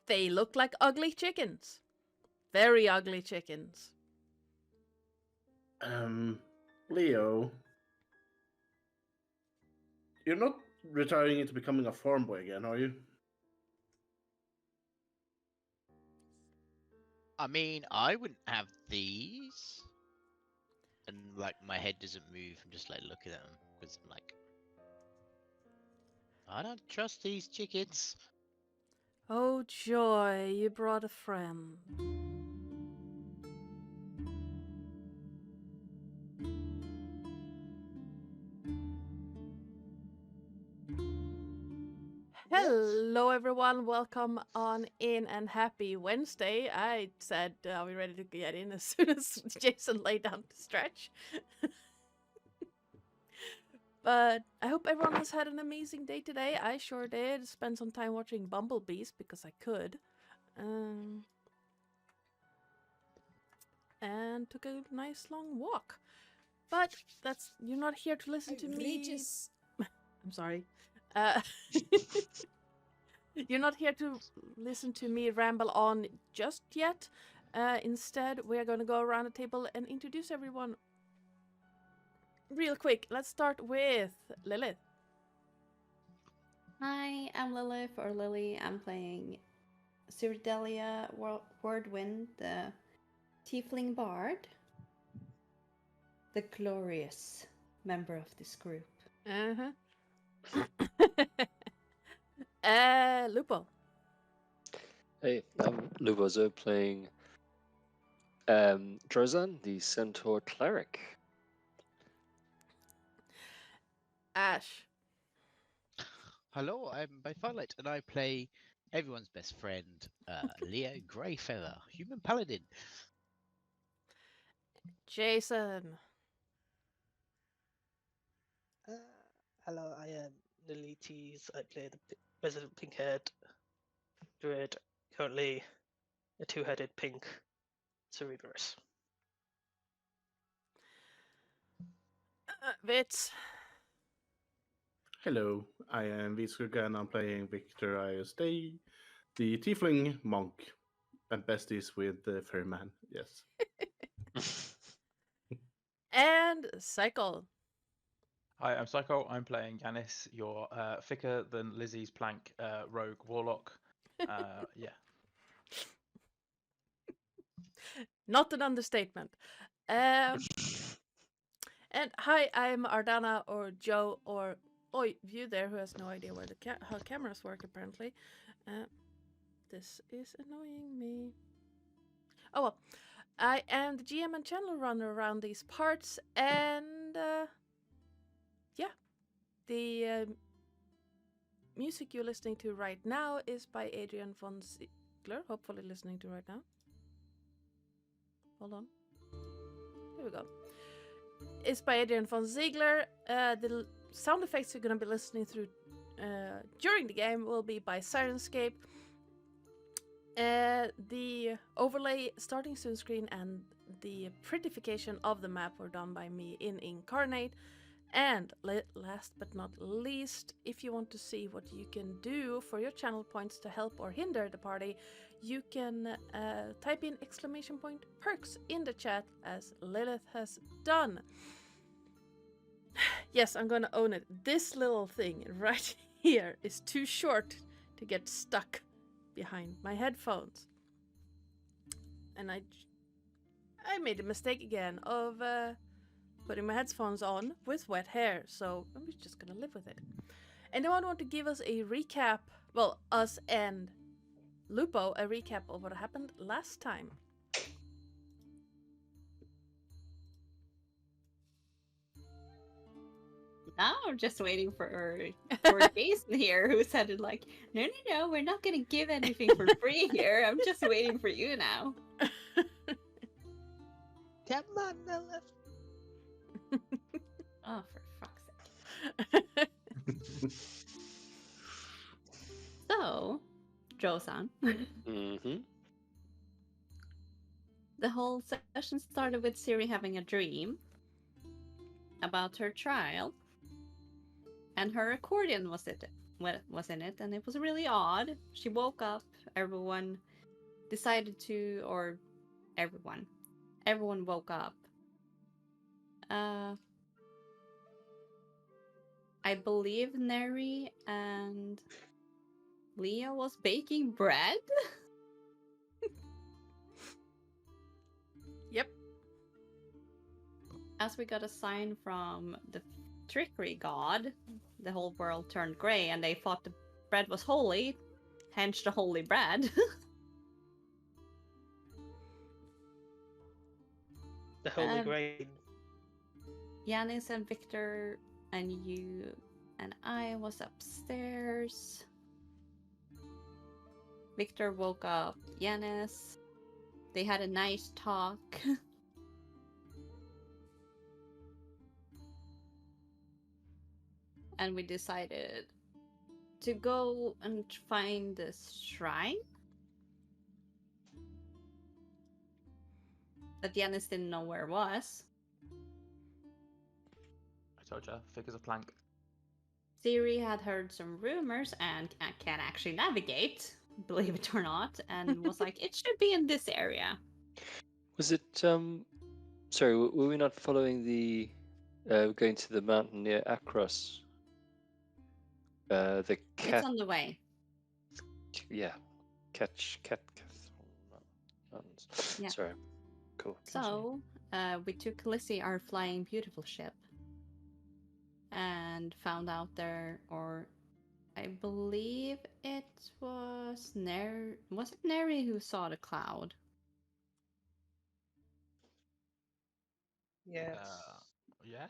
They look like ugly chickens. Very ugly chickens. Leo, you're not retiring into becoming a farm boy again, are you? I mean, I wouldn't have these. And like my head doesn't move. I'm just like looking at them because I'm like, I don't trust these chickens. Oh joy, you brought a friend. Hello everyone, welcome on in and happy Wednesday. I said, are we ready to get in as soon as Jason laid down to stretch? But I hope everyone has had an amazing day today. I sure did. Spent some time watching Bumblebees because I could. And took a nice long walk. But you're not here to listen to me. I'm sorry. You're not here to listen to me ramble on just yet. Instead, we're going to go around the table and introduce everyone real quick. Let's start with Lillith. Hi, I'm Lillith, or Lily. I'm playing Surdelia Wordwind, the Tiefling Bard, the glorious member of this group. Lupo. Hey, I'm LupoZo playing Drozan, the Centaur Cleric. Ash. Hello, I'm by Firelight, and I play everyone's best friend, Leo Greyfeather, Human Paladin. Jason. Hello, I am Lillith. I play the Resident Pink-haired Druid, currently a two-headed pink Cerebrus. Vits. Hello, I am Vitskugga and I'm playing Victor ISD, the Tiefling Monk, and besties with the Ferryman, yes. And Psycole. Hi, I'm Psycole. I'm playing Yanis, your thicker than Lizzie's plank rogue warlock. Yeah. Not an understatement. And hi, I'm Ardana or Joe or you there who has no idea where how cameras work apparently. This is annoying me. Oh well, I am the GM and channel runner around these parts, and yeah, the music you're listening to right now is by Adrian von Ziegler. Hopefully listening to right now. Hold on. Here we go. It's by Adrian von Ziegler. The sound effects you're going to be listening through during the game will be by Sirenscape. The overlay starting soon screen and the prettification of the map were done by me in Incarnate. And last but not least, if you want to see what you can do for your channel points to help or hinder the party, you can type in !perks in the chat as Lilith has done. Yes, I'm gonna own it. This little thing right here is too short to get stuck behind my headphones. And I made a mistake again of putting my headphones on with wet hair, so I'm just gonna live with it. Anyone want to give us a recap? Well, us and Lupo, a recap of what happened last time. Now I'm just waiting for Jason here, who said it like, no, we're not gonna give anything for free here. I'm just waiting for you now. Come on, Lilith. Oh, for fuck's sake. So, Joe-san. The whole session started with Siri having a dream about her trial. And her accordion was was in it, and it was really odd. She woke up. Everyone decided to, or everyone woke up. I believe Neri and Leah was baking bread. Yep. As we got a sign from the trickery god, the whole world turned grey, and they thought the bread was holy, hence the holy bread. The holy Um, grain. Yanis and Victor and you and I was upstairs. Victor woke up Yanis. They had a nice talk. And we decided to go and find this shrine that Yanis didn't know where it was. I told you, figures a plank. Siri had heard some rumors and can actually navigate, believe it or not, and was like, it should be in this area. Was it sorry, were we not following the going to the mountain near Akros? The cat It's on the way. yeah. Cat mountains. Yeah. Sorry. Cool. So, we took Lissy, our flying beautiful ship, and found out there, or I believe it was was it Neri who saw the cloud? Yes. Yeah.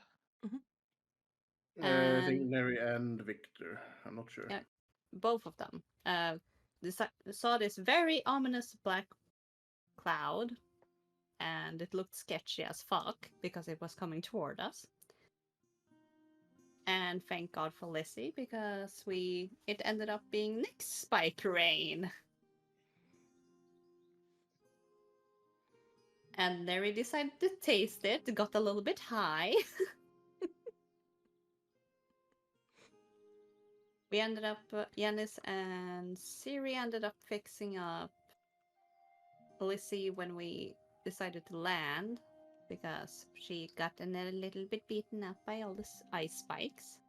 I think And- Neri and Victor. I'm not sure. Yeah. Both of them saw this very ominous black cloud, and it looked sketchy as fuck because it was coming toward us. And thank God for Lissy, because it ended up being Nick's spike rain. And Neri decided to taste it, got a little bit high. We ended up, Yanis and Siri ended up fixing up Lissy when we decided to land, because she got a little bit beaten up by all the ice spikes.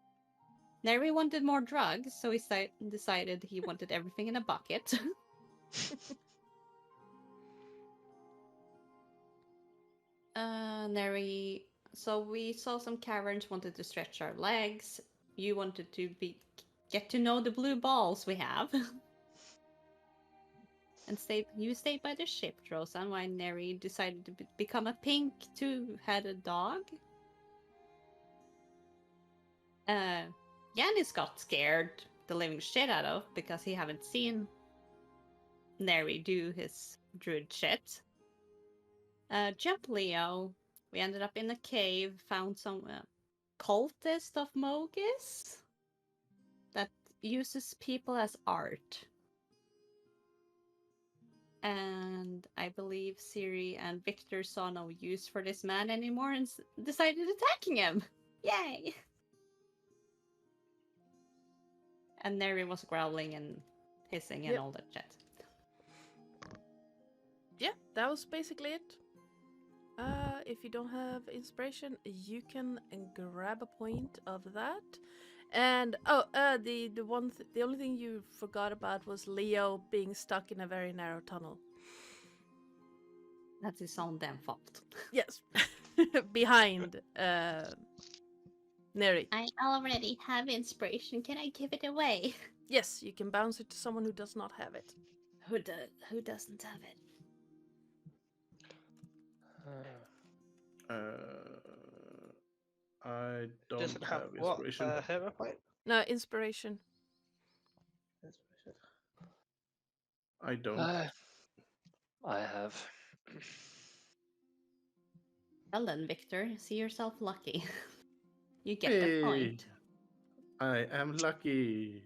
Neri wanted more drugs, so he decided he wanted everything in a bucket. Neri, so we saw some caverns, wanted to stretch our legs. You wanted to get to know the blue balls we have. And you stayed by the ship, Rosan, while Neri decided to become a pink two-headed dog. Yanis got scared the living shit out of, because he haven't seen Neri do his druid shit. Jump Leo, we ended up in a cave, found some cultist of Mogis that uses people as art. And I believe Siri and Victor saw no use for this man anymore and decided attacking him. Yay! And Neri was growling and hissing and Yep. all that shit. Yeah, that was basically it. If you don't have inspiration, you can grab a point of that. And the only thing you forgot about was Leo being stuck in a very narrow tunnel. That's his own damn fault. Yes, behind Neri. I already have inspiration. Can I give it away? Yes, you can bounce it to someone who does not have it. Who doesn't have it? I don't Doesn't have have what? inspiration. Hero point? No, inspiration. Inspiration. I don't. I have. Well then, Victor, see yourself lucky. You get Hey. the point. I am lucky.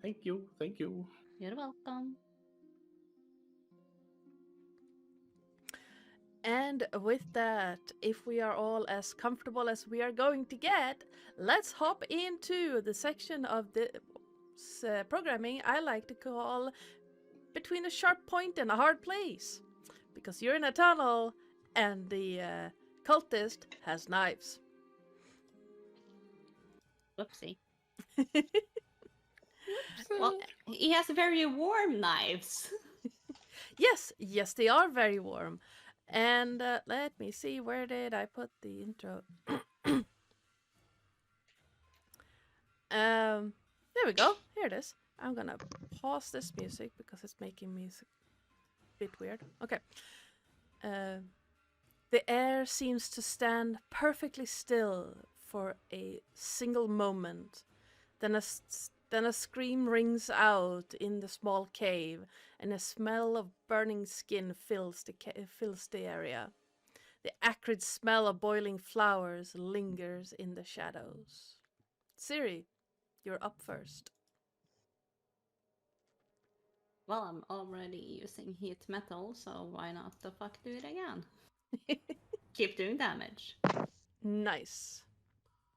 Thank you. Thank you. You're welcome. And with that, if we are all as comfortable as we are going to get, let's hop into the section of the programming I like to call Between a Sharp Point and a Hard Place. Because you're in a tunnel and the cultist has knives. Whoopsie. Well, he has very warm knives. Yes, they are very warm. And let me see, where did I put the intro? There we go. Here it is. I'm gonna pause this music because it's making me a bit weird. Okay. The air seems to stand perfectly still for a single moment. Then a scream rings out in the small cave, and a smell of burning skin fills the area. The acrid smell of boiling flowers lingers in the shadows. Siri, you're up first. Well, I'm already using heat metal, so why not the fuck do it again? Keep doing damage. Nice.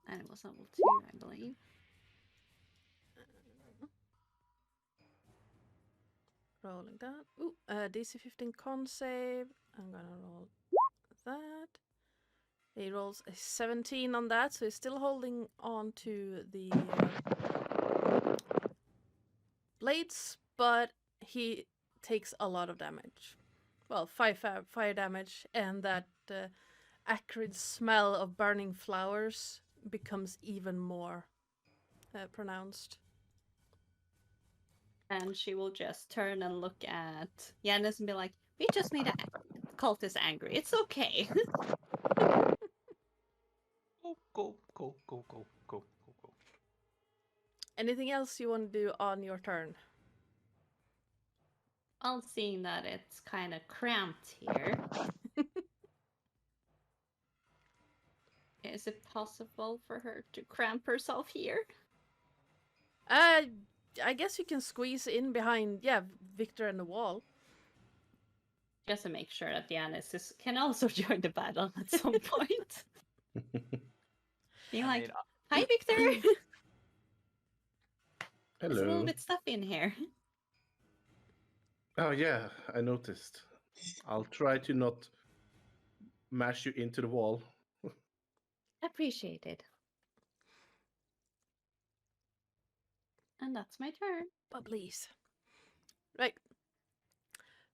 And it was level 2, I believe. Rolling that. Ooh, DC 15 con save. I'm gonna roll that. He rolls a 17 on that, so he's still holding on to the blades, but he takes a lot of damage. Well, 5 fire damage, and that acrid smell of burning flowers becomes even more pronounced. And she will just turn and look at Yanis and be like, we just made a cultist angry. It's okay. Go. Anything else you want to do on your turn? Well, seeing that it's kind of cramped here. Is it possible for her to cramp herself here? I guess you can squeeze in behind, Victor and the wall. Just to make sure that Yanis can also join the battle at some point. Being like, hi, Victor! Hello. It's a little bit stuffy in here. Oh yeah, I noticed. I'll try to not mash you into the wall. Appreciated. And that's my turn. But please. Right.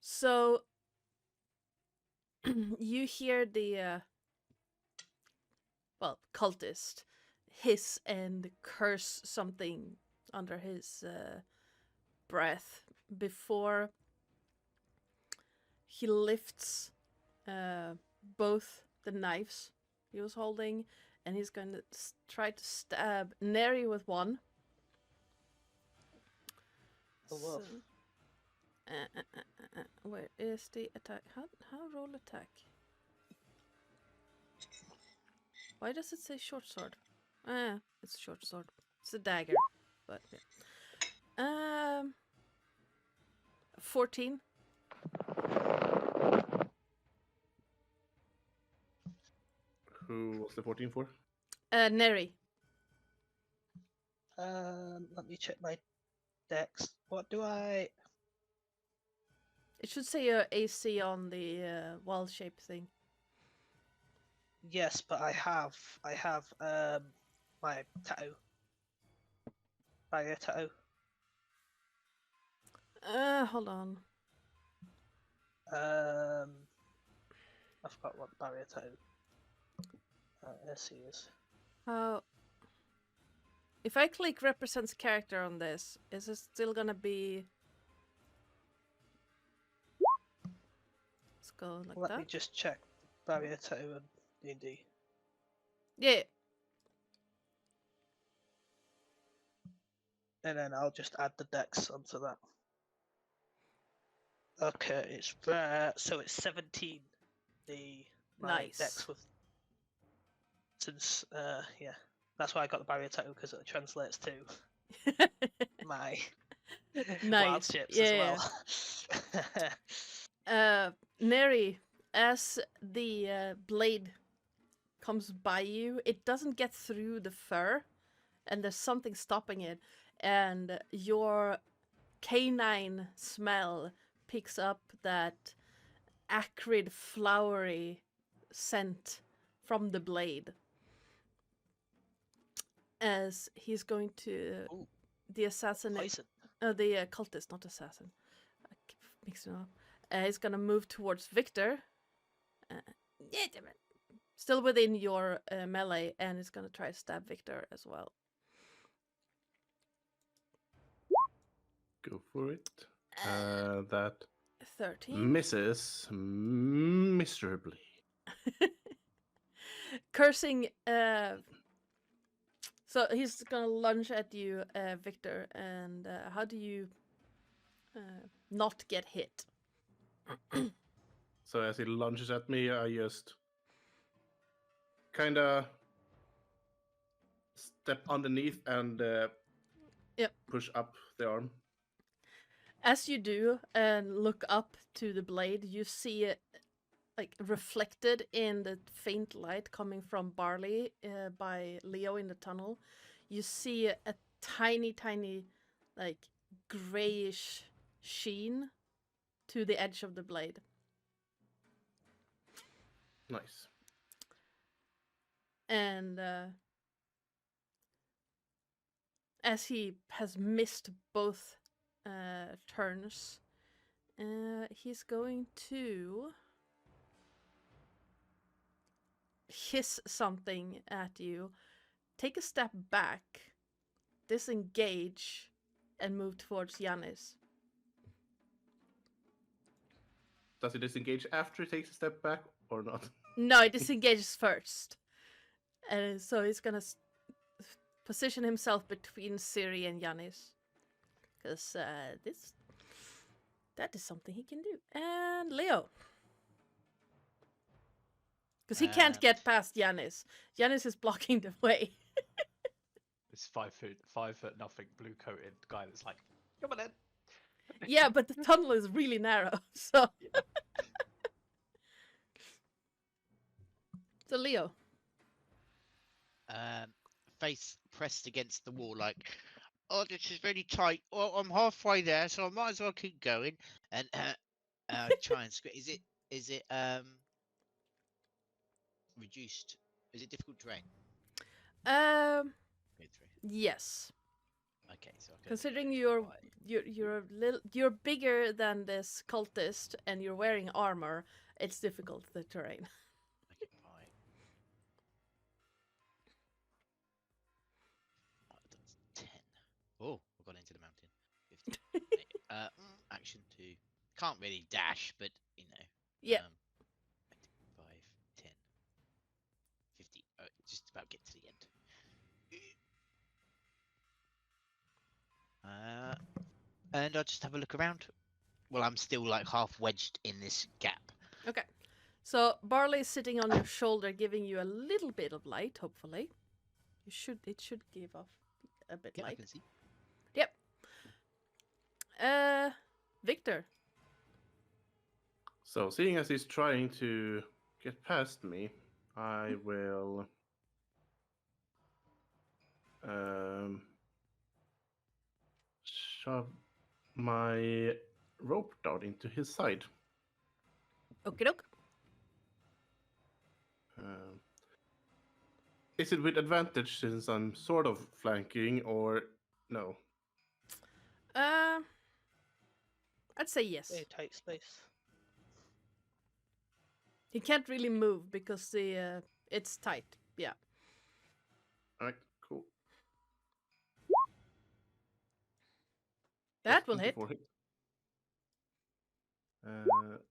So you hear the cultist hiss and curse something under his breath before he lifts both the knives he was holding, and he's going to try to stab Neri with one. Oh, where is the attack? How roll attack? Why does it say short sword? It's a short sword. It's a dagger, but yeah. 14. Who was the 14 for? Neri. Let me check my dex. What do I? It should say your AC on the wall shape thing. Yes, but I have my tattoo. Barrier tattoo. Hold on. I forgot what barrier tattoo. AC is. How? If I click represents character on this, is it still gonna be? Let's go like Let that. me just check barrier tattoo and D&D. Yeah. And then I'll just add the dex onto that. Okay, it's there. So it's 17. My Nice. dex with. Since yeah, that's why I got the barrier tattoo, because it translates to my wild Nice. ships Yeah. as well. Neri, as the blade comes by you, it doesn't get through the fur, and there's something stopping it, and your canine smell picks up that acrid, flowery scent from the blade. As he's going to Ooh. the assassin, Poison. the cultist, not assassin. I keep mixing it up. He's gonna move towards Victor. Yeah, damn it. Still within your melee, and he's gonna try to stab Victor as well. Go for it. That 13. misses miserably. Cursing. So he's gonna lunge at you, Victor, and how do you not get hit? So as he lunges at me, I just kind of step underneath and Yep. push up the arm. As you do and look up to the blade, you see it like reflected in the faint light coming from Barley by Leo in the tunnel. You see a tiny, tiny, like grayish sheen to the edge of the blade. Nice. And as he has missed both turns, he's going to hiss something at you, take a step back, disengage, and move towards Giannis. Does he disengage after he takes a step back or not? No, he disengages first. And so he's gonna position himself between Siri and Giannis. Because that is something he can do. And Leo. Because he can't get past Giannis. Giannis is blocking the way. This 5 foot nothing blue coated guy that's like, come on in. Yeah, but the tunnel is really narrow, so. So Leo. Face pressed against the wall, like, oh, this is really tight. Well, I'm halfway there, so I might as well keep going. And try and squeeze. Is it reduced? Is it difficult terrain? Yes. Okay, so I Considering you're bigger than this cultist and you're wearing armor, it's difficult the terrain. Okay, fine. That's 10. Oh, we've gone into the mountain. 15. Action 2. Can't really dash, but you know. Yeah. 5, 10, 50. Just about get to the end. And I'll just have a look around. Well, I'm still like half wedged in this gap. Okay. So Barley is sitting on your shoulder, giving you a little bit of light, hopefully. It should give off a bit Yeah, I light. can see. Yep. Victor. So seeing as he's trying to get past me, I will shove my rope dart into his side. Okie doke. Is it with advantage since I'm sort of flanking, or no? I'd say yes. Very tight space. He can't really move because it's tight. Yeah. Alright, cool. That will hit. 24 hit.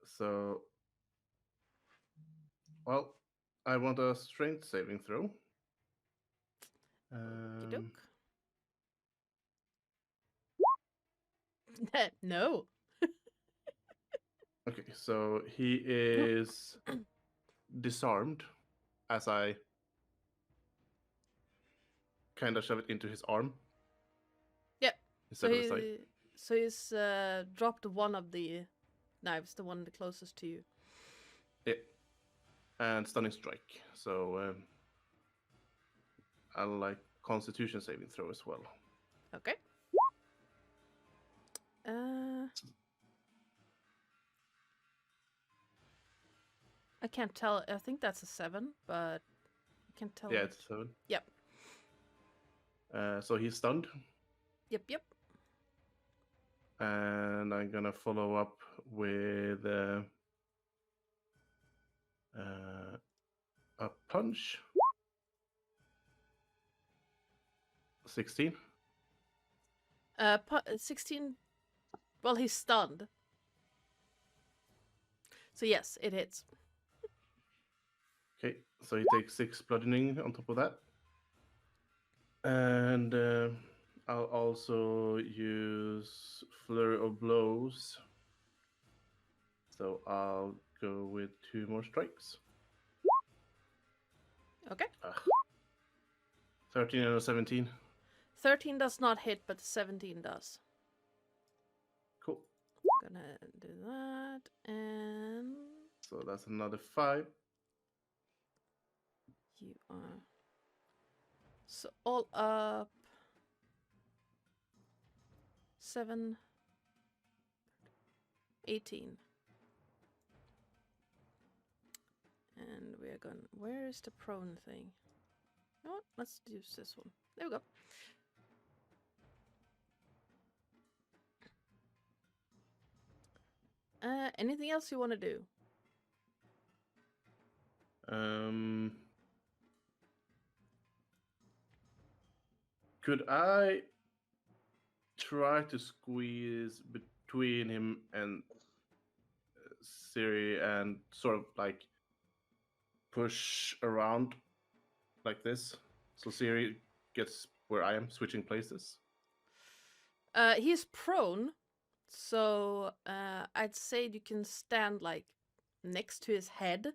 So, well, I want a strength saving throw. Okey-doke. No. Okay, so he is disarmed as I kind of shove it into his arm. Yep. Instead of his side. So he's dropped one of the knives, the one closest to you. Yeah. And stunning strike. So I like Constitution saving throw as well. Okay. I can't tell. I think that's a 7, but I can't tell. Yeah, which. it's 7. Yep. So he's stunned. Yep. And I'm gonna follow up with a punch. 16. 16. Well, he's stunned. So yes, it hits. Okay, so he takes 6 bludgeoning on top of that. And I'll also use Flurry of Blows. So I'll go with 2 more strikes. Okay. 13 and a 17. 13 does not hit, but 17 does. Cool. Gonna do that, and So that's another 5. you are so all up 7, 18. And we're going. Where is the prone thing? You know what? Let's use this one. There we go. Anything else you want to do? Could I try to squeeze between him and Siri and sort of like push around like this? So Siri gets where I am, switching places. He's prone, so I'd say you can stand like next to his head,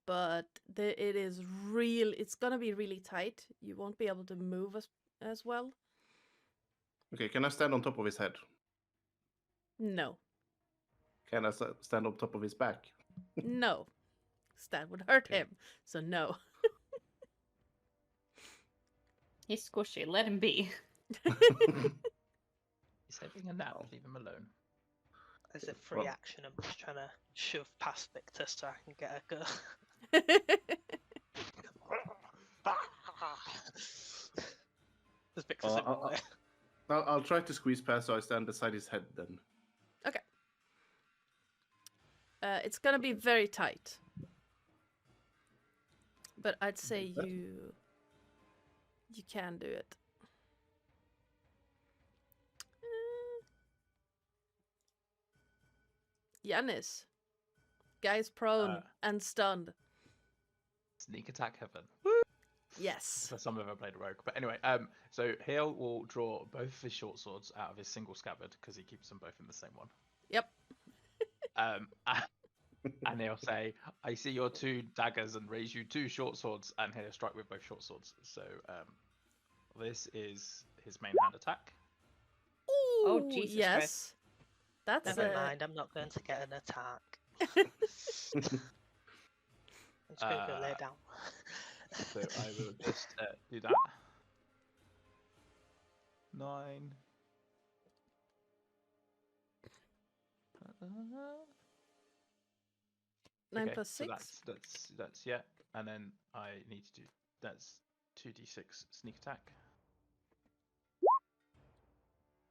but it is real. It's gonna be really tight. You won't be able to move as well. Okay, can I stand on top of his head? No, Can I stand on top of his back? no, that would hurt Okay. him. So no. He's squishy. Let him be. He's having a nap. Leave him alone. As a free action, I'm just trying to shove past Victor so I can get a go. There's Victor's in my way. I'll try to squeeze past, so I stand beside his head then. Okay. It's gonna be very tight, but I'd say you can do it. Giannis, guy's prone and stunned. Sneak attack heaven. Yes. For some of them played a rogue. But anyway, so Hale will draw both of his short swords out of his single scabbard because he keeps them both in the same one. Yep. And he'll say, "I see your 2 daggers and raise you 2 short swords," and he'll strike with both short swords. So this is his main hand attack. Ooh, Oh, Jesus yes. Christ. That's Never mind, I'm not going to get an attack. I'm just going to go lay down. So I will just do that. 9. 9 Okay, plus so 6. that's yeah, and then I need to do that's 2d6 sneak attack.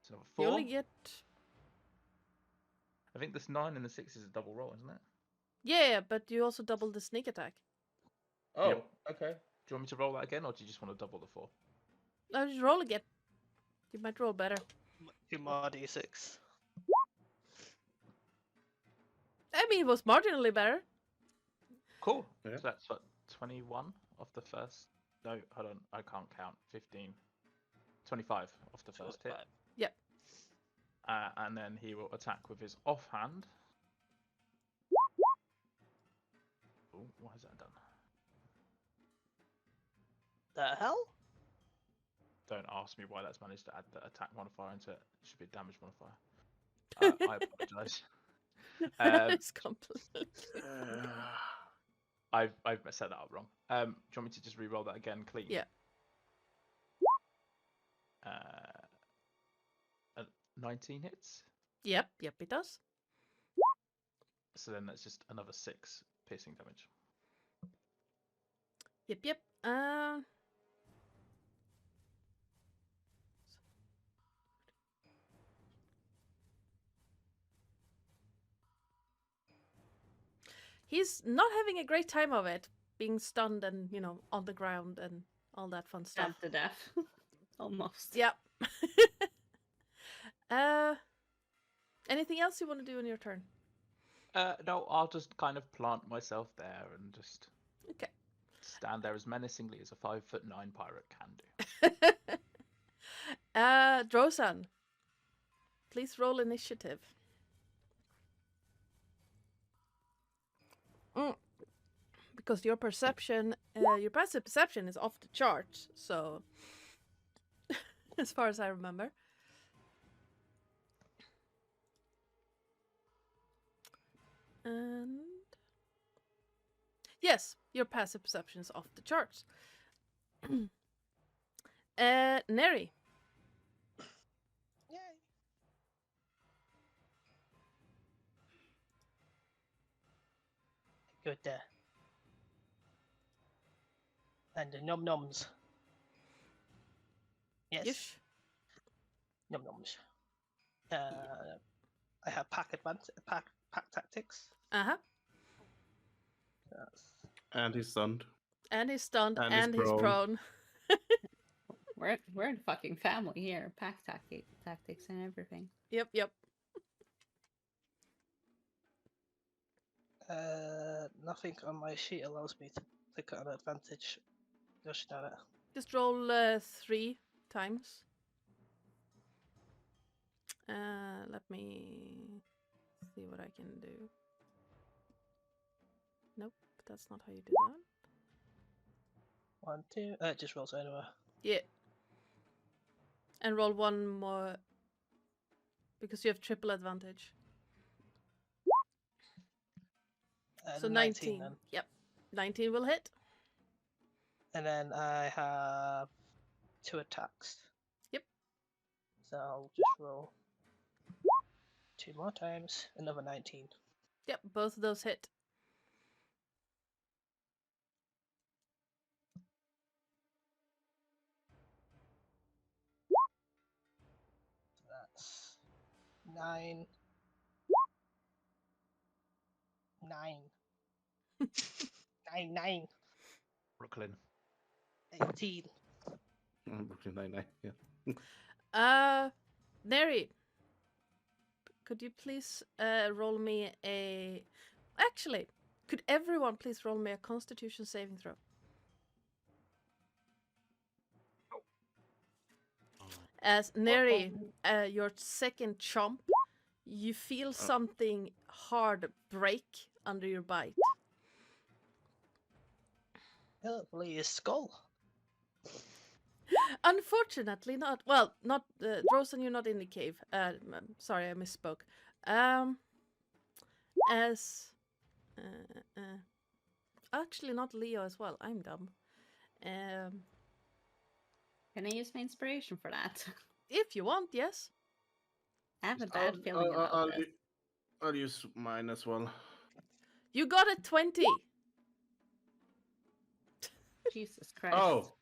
So You 4. only get. I think this 9 and the 6 is a double roll, isn't it? Yeah, but you also double the sneak attack. Oh, Yep. okay. Do you want me to roll that again, or do you just want to double the 4? No, just roll again. You might roll better. 2 more d6. I mean, it was marginally better. Cool. Yeah. So that's what, 21 off the first. No, hold on, I can't count. 15. 25 off the first hit. Yep. And then he will attack with his offhand. Oh, what has that done? The hell? Don't ask me why that's managed to add the attack modifier into it. It should be a damage modifier. I apologise. It's completely. I've set that up wrong. Do you want me to just re-roll that again, clean? Yeah. 19 hits. Yep, it does. So then that's just another 6 piercing damage. Yep. He's not having a great time of it, being stunned and, on the ground and all that fun stuff. Stabbed to death. Almost. Yep. Anything else you want to do in your turn? No, I'll just kind of plant myself there and just Okay. stand there as menacingly as a 5'9" pirate can do. Drosan, please roll initiative. Because your perception, your passive perception is off the charts, so as far as I remember. And yes, your passive perception is off the charts. Neri. Yay. Good there. And the num nums. Yes. Yes. Num nums. I have pack tactics. Uh-huh. That's... And he's stunned. And he's stunned And and he's he's prone. We're in fucking family here. Pack tactics and everything. Yep. Nothing on my sheet allows me to take an advantage. Just that. Just roll 3 times. Let me see what I can do. Nope, that's not how you do that. 1, 2. Just rolls anywhere. Yeah. And roll 1 more because you have triple advantage. So 19. Then. Yep. 19 will hit. And then I have 2 attacks. Yep. So I'll just roll 2 more times. Another 19. Yep, both of those hit. That's 9. 9. Brooklyn. 18. Brooklyn Nine-Nine, yeah. Neri, could you please roll me a... Actually, could everyone please roll me a Constitution saving throw? As Neri, your second chomp, you feel something hard break under your bite. Hopefully his skull. Unfortunately, not. Well, not Drosan. You're not in the cave. Sorry, I misspoke. Actually, not Leo as well. I'm dumb. Can I use my inspiration for that? If you want, yes. I have a bad feeling about this. I'll use mine as well. You got a 20. Jesus Christ. Oh.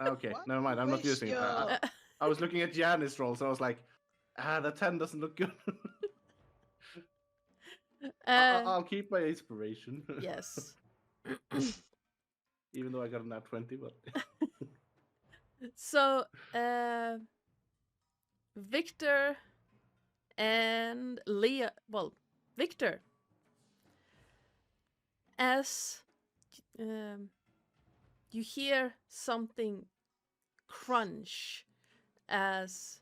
Okay, What? never mind. I'm not using it. I was looking at Janice's roll, so I was like, the 10 doesn't look good. I'll keep my inspiration. Yes. Even though I got a nat 20, but... So, Victor and Leah... Well, Victor. As you hear something crunch as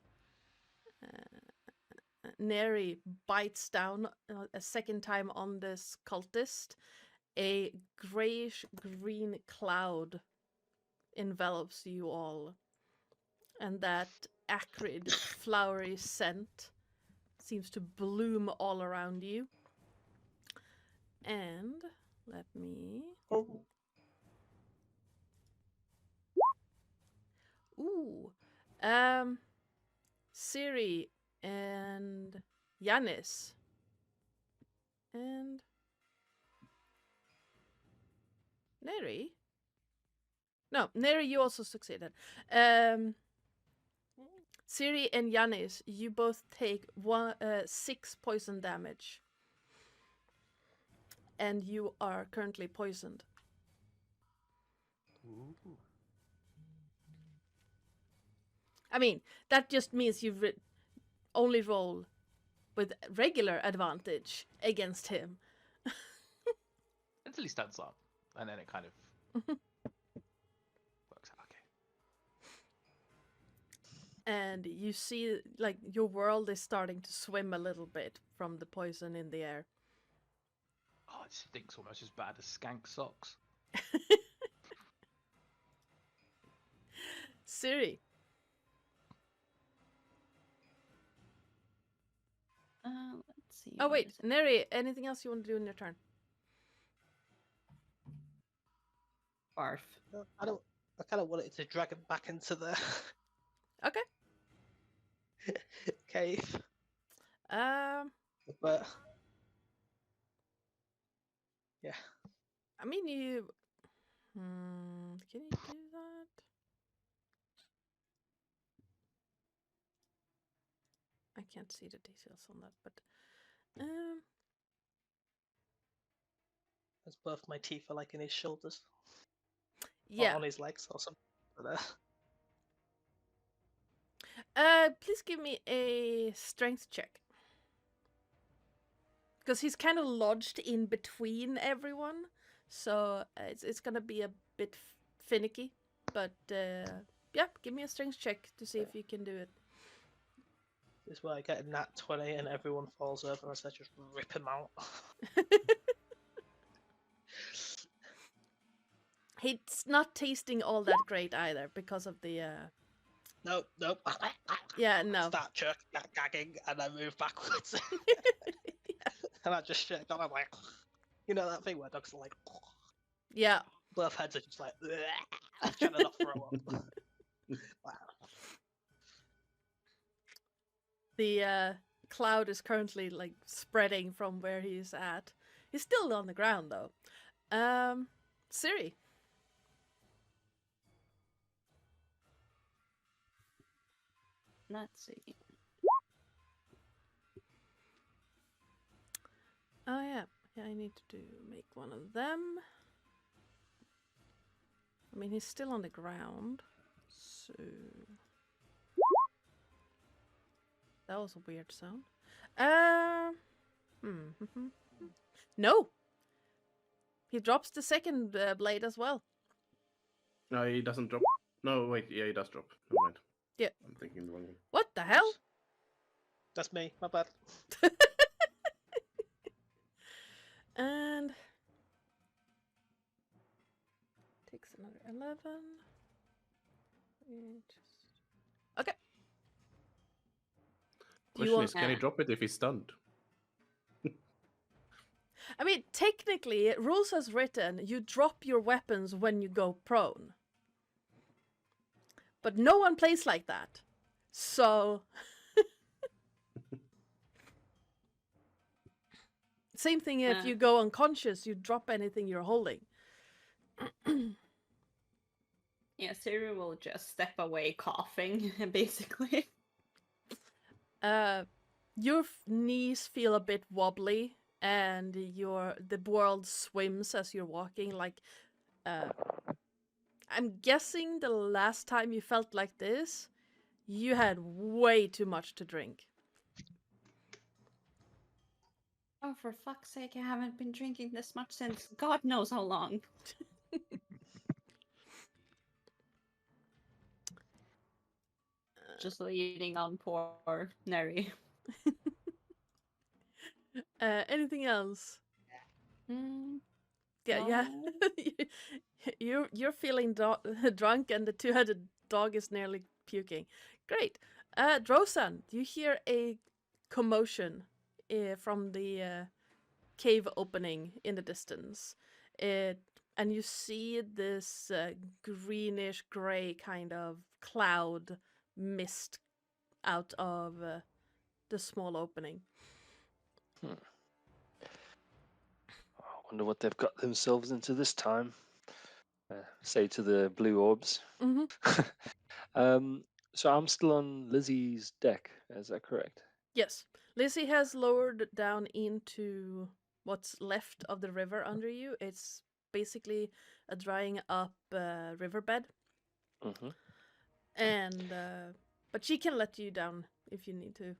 Neri bites down a second time on this cultist, a grayish-green cloud envelops you all, and that acrid, flowery scent seems to bloom all around you. And let me... Ooh. Siri and Yanis. And Neri? No, Neri, you also succeeded. Siri and Yanis, you both take 6 poison damage. And you are currently poisoned. Ooh. I mean, that just means you only roll with regular advantage against him. Until he stands up, and then it kind of works out. Okay. And you see, like, your world is starting to swim a little bit from the poison in the air. Oh, it stinks almost as bad as skank socks. Siri. Let's see. Oh, what wait. is it? Neri, anything else you want to do in your turn? Barf. I kind of wanted to drag him back into the Okay. cave, Um, but yeah, I mean, you... can you do that? I can't see the details on that, but... as both my teeth are like in his shoulders, or yeah. on his legs or something. But, Please give me a strength check. Because he's kind of lodged in between everyone, so it's gonna be a bit finicky. But yeah, give me a strength check to see if you can do it. this is where I get a nat 20 and everyone falls over as I just rip him out. He's not tasting all that great either because of the Nope. yeah, no. Start gagging and I move backwards. And I just shake on. I'm like, you know that thing where dogs are like, Yeah. both heads are just like, trying to not throw up. Wow. The cloud is currently like spreading from where he's at. He's still on the ground though. Siri. Let's see. Oh yeah. Yeah, I need to make one of them. I mean, he's still on the ground. So that was a weird sound. No. He drops the second blade as well. No, he doesn't drop. No, wait. Yeah, he does drop. Never mind. Yeah. I'm thinking the wrong one. What the hell? That's me. My bad. And takes another 11. Okay. Do you Question want... is, can he drop it if he's stunned? I mean, technically, rules as written, you drop your weapons when you go prone. But no one plays like that. So... Same thing if you go unconscious, you drop anything you're holding. Yeah, Siri will just step away coughing, basically. Your knees feel a bit wobbly, and the world swims as you're walking. Like, I'm guessing the last time you felt like this, you had way too much to drink. Oh, for fuck's sake, I haven't been drinking this much since God knows how long. Just leading on poor Neri. Anything else? Yeah. You're feeling drunk, and the two-headed dog is nearly puking. Great. Drosan, you hear a commotion from the cave opening in the distance. And you see this greenish gray kind of cloud mist out of the small opening. I wonder what they've got themselves into this time. Say to the blue orbs. Mm-hmm. So I'm still on Lizzie's deck. Is that correct? Yes, Lizzie has lowered down into what's left of the river under you. It's basically a drying up riverbed, Mm-hmm. and but she can let you down if you need to,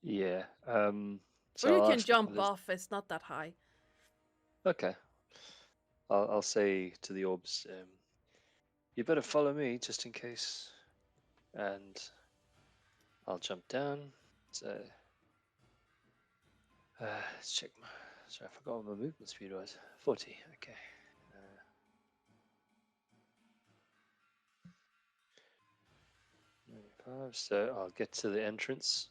Yeah. So or you I'll can ask jump Liz- off. It's not that high. Okay. I'll say to the orbs, you better follow me just in case. And I'll jump down. So let's check my. Sorry, I forgot what my movement speed was. 40. Okay. 95. So I'll get to the entrance.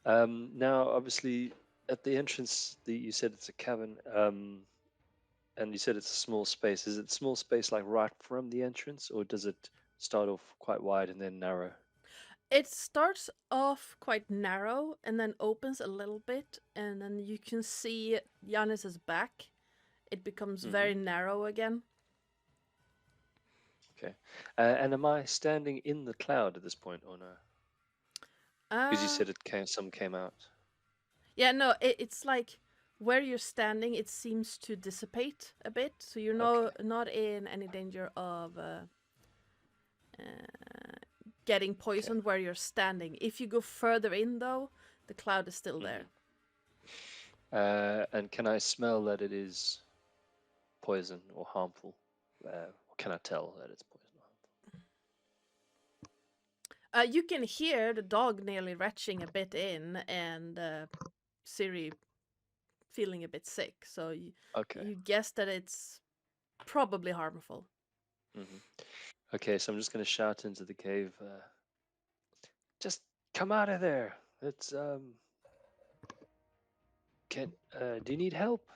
Now, obviously, at the entrance, you said it's a cavern. And you said it's a small space. Is it small space like right from the entrance, or does it start off quite wide and then narrow? It starts off quite narrow and then opens a little bit, and then you can see Giannis's back. It becomes very narrow again. Okay. And am I standing in the cloud at this point, or no? Because you said some came out. Yeah, no, it's like where you're standing, it seems to dissipate a bit, so you're not in any danger of getting poisoned where you're standing. If you go further in, though, the cloud is still there. And can I smell that it is poison or harmful? Or can I tell that it's poison or harmful? You can hear the dog nearly retching a bit in, and Siri feeling a bit sick. So you guess that it's probably harmful. Okay, so I'm just going to shout into the cave. Just come out of there. It's do you need help?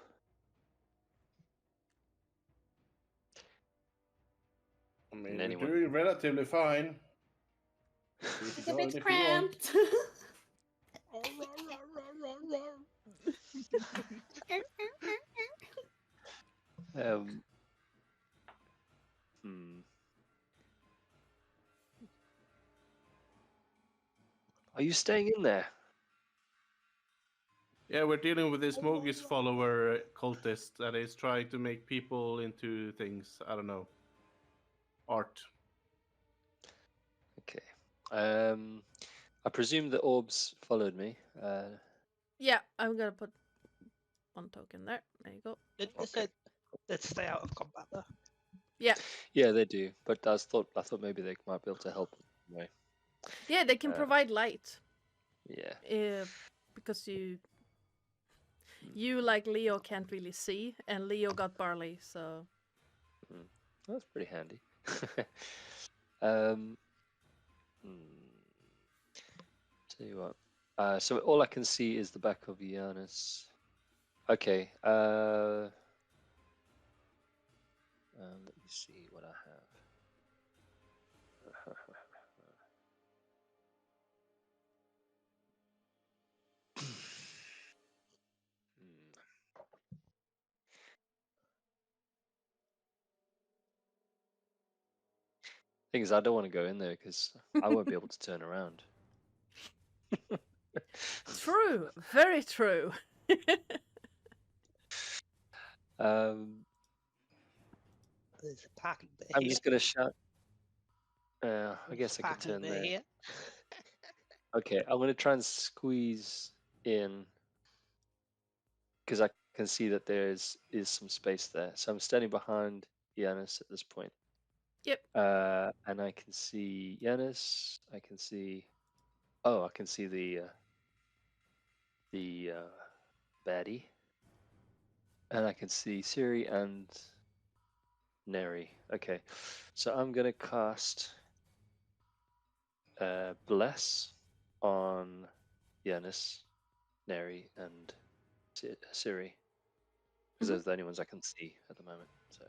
I mean, Anyone? we're doing relatively fine. It's a bit cramped. Are you staying in there? Yeah, we're dealing with this Mogis follower cultist that is trying to make people into things. I don't know. Art. Okay. I presume the orbs followed me. Yeah, I'm gonna put one token there. There you go. Let's stay out of combat though. Yeah. Yeah, they do. But I thought maybe they might be able to help. Anyway. Yeah, they can provide light. Yeah. Because you like Leo can't really see, and Leo got barley, so That's pretty handy. Tell you what. So all I can see is the back of Giannis. Okay. Let me see what I have. Thing is, I don't want to go in there because I won't be able to turn around. True, very true. There's a packing bit I'm here. just gonna shout. I guess I could turn there. Here. Okay, I'm gonna try and squeeze in because I can see that there is some space there. So I'm standing behind Giannis at this point. Yep. And I can see Giannis. I can see. Oh, I can see the baddie, and I can see Siri and Neri. Okay, so I'm gonna cast Bless on Yanis, Neri, and Siri. Because Mhm. those are the only ones I can see at the moment. So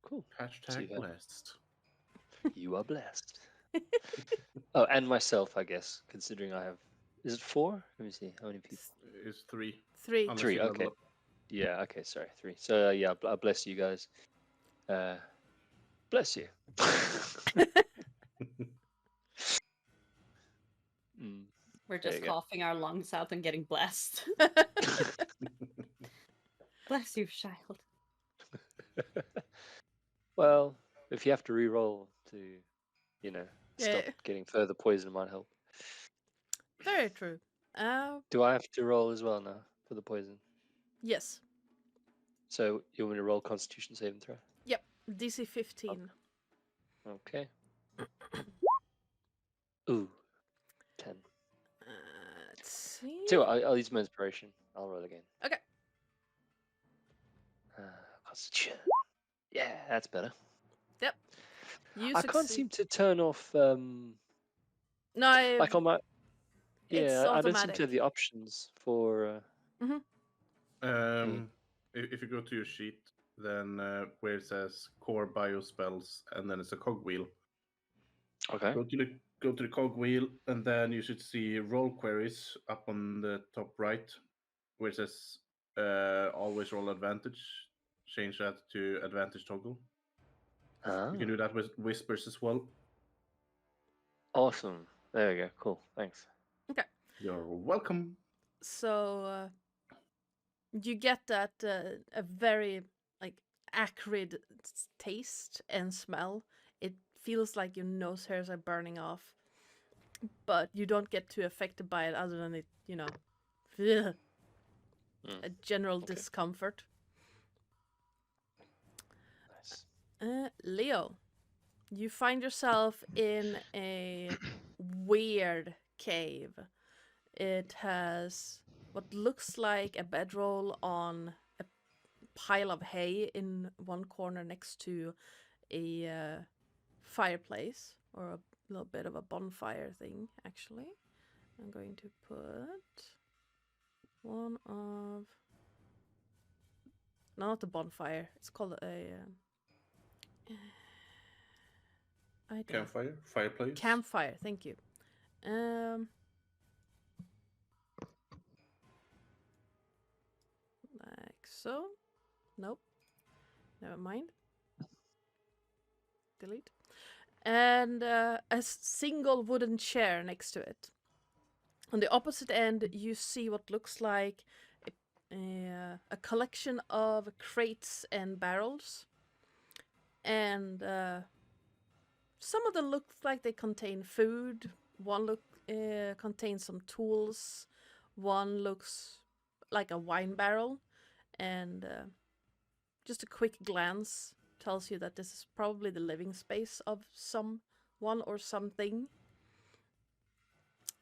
cool. Hashtag Then. blessed. You are blessed. Oh, and myself, I guess, considering I have. Is it 4? Let me see. How many people? It's 3. 3. Unless 3. you level Okay. up. Yeah. Okay. Sorry. 3. So yeah, I bless you guys. Bless you. Mm, We're there just you go. coughing our lungs out and getting blessed. Bless you, child. Well, if you have to re-roll to, stop Yeah. getting further poison, it might help. Very true. Do I have to roll as well now for the poison? Yes. So you want me to roll Constitution saving throw? Yep. DC 15. Okay. Ooh, 10. Let's see. Tell you what, I'll use my inspiration. I'll roll again. Okay. Constitution. Yeah, that's better. Yep. You I can't succeed. seem to turn off. No, Like on my. it's Yeah, I don't seem automatic. to have the options for. If you go to your sheet, then where it says core bio spells, and then it's a cogwheel. Okay. Go to the cogwheel, and then you should see roll queries up on the top right, where it says always roll advantage. Change that to advantage toggle. You can do that with whispers as well. Awesome. There we go. Cool. Thanks. Okay. You're welcome. So you get that a very like acrid taste and smell. It feels like your nose hairs are burning off, but you don't get too affected by it other than it, a general Okay. discomfort. Nice. Leo, you find yourself in a weird cave. It has what looks like a bedroll on a pile of hay in one corner next to a fireplace, or a little bit of a bonfire thing, actually. I'm going to put one of... No, not the bonfire. It's called a... Campfire, fireplace. Campfire, thank you. Like so. Nope. Never mind. Delete. And a single wooden chair next to it. On the opposite end, you see what looks like a collection of crates and barrels. And some of them look like they contain food. One contains some tools. One looks like a wine barrel. And just a quick glance tells you that this is probably the living space of someone or something.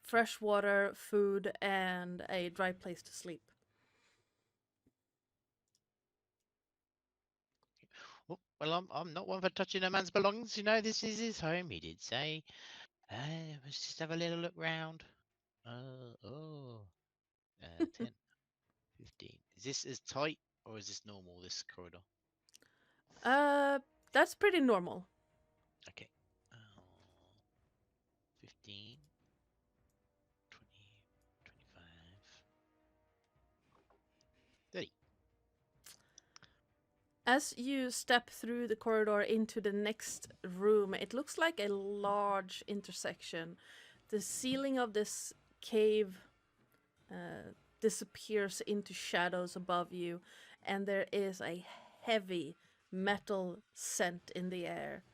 Fresh water, food, and a dry place to sleep. Well, I'm not one for touching a man's belongings. This is his home. He did say. Let's just have a little look round. 10, 15. Is this as tight or is this normal? This corridor? That's pretty normal. Okay. 15, 20, 25, 30. As you step through the corridor into the next room, it looks like a large intersection. The ceiling of this cave disappears into shadows above you, and there is a heavy metal scent in the air.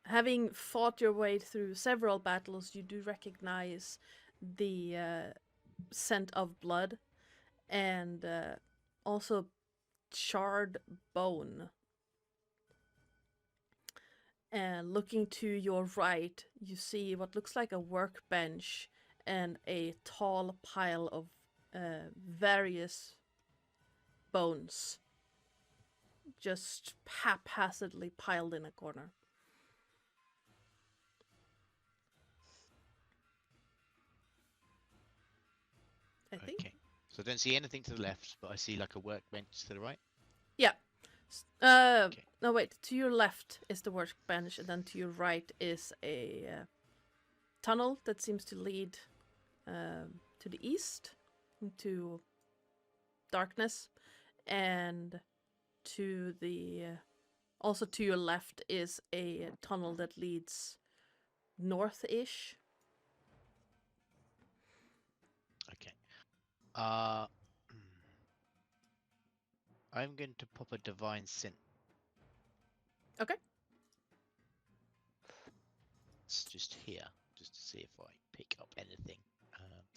Having fought your way through several battles, you do recognize the scent of blood and also charred bone. And looking to your right, you see what looks like a workbench and a tall pile of various bones just haphazardly piled in a corner. I think. Okay. So I don't see anything to the left, but I see like a workbench to the right. Yeah. Okay. No, wait. To your left is the workbench, and then to your right is a tunnel that seems to lead to the east, into darkness, and to the also to your left is a tunnel that leads north-ish. Okay. I'm going to pop a divine sin. Okay. It's just here, just to see if I pick up anything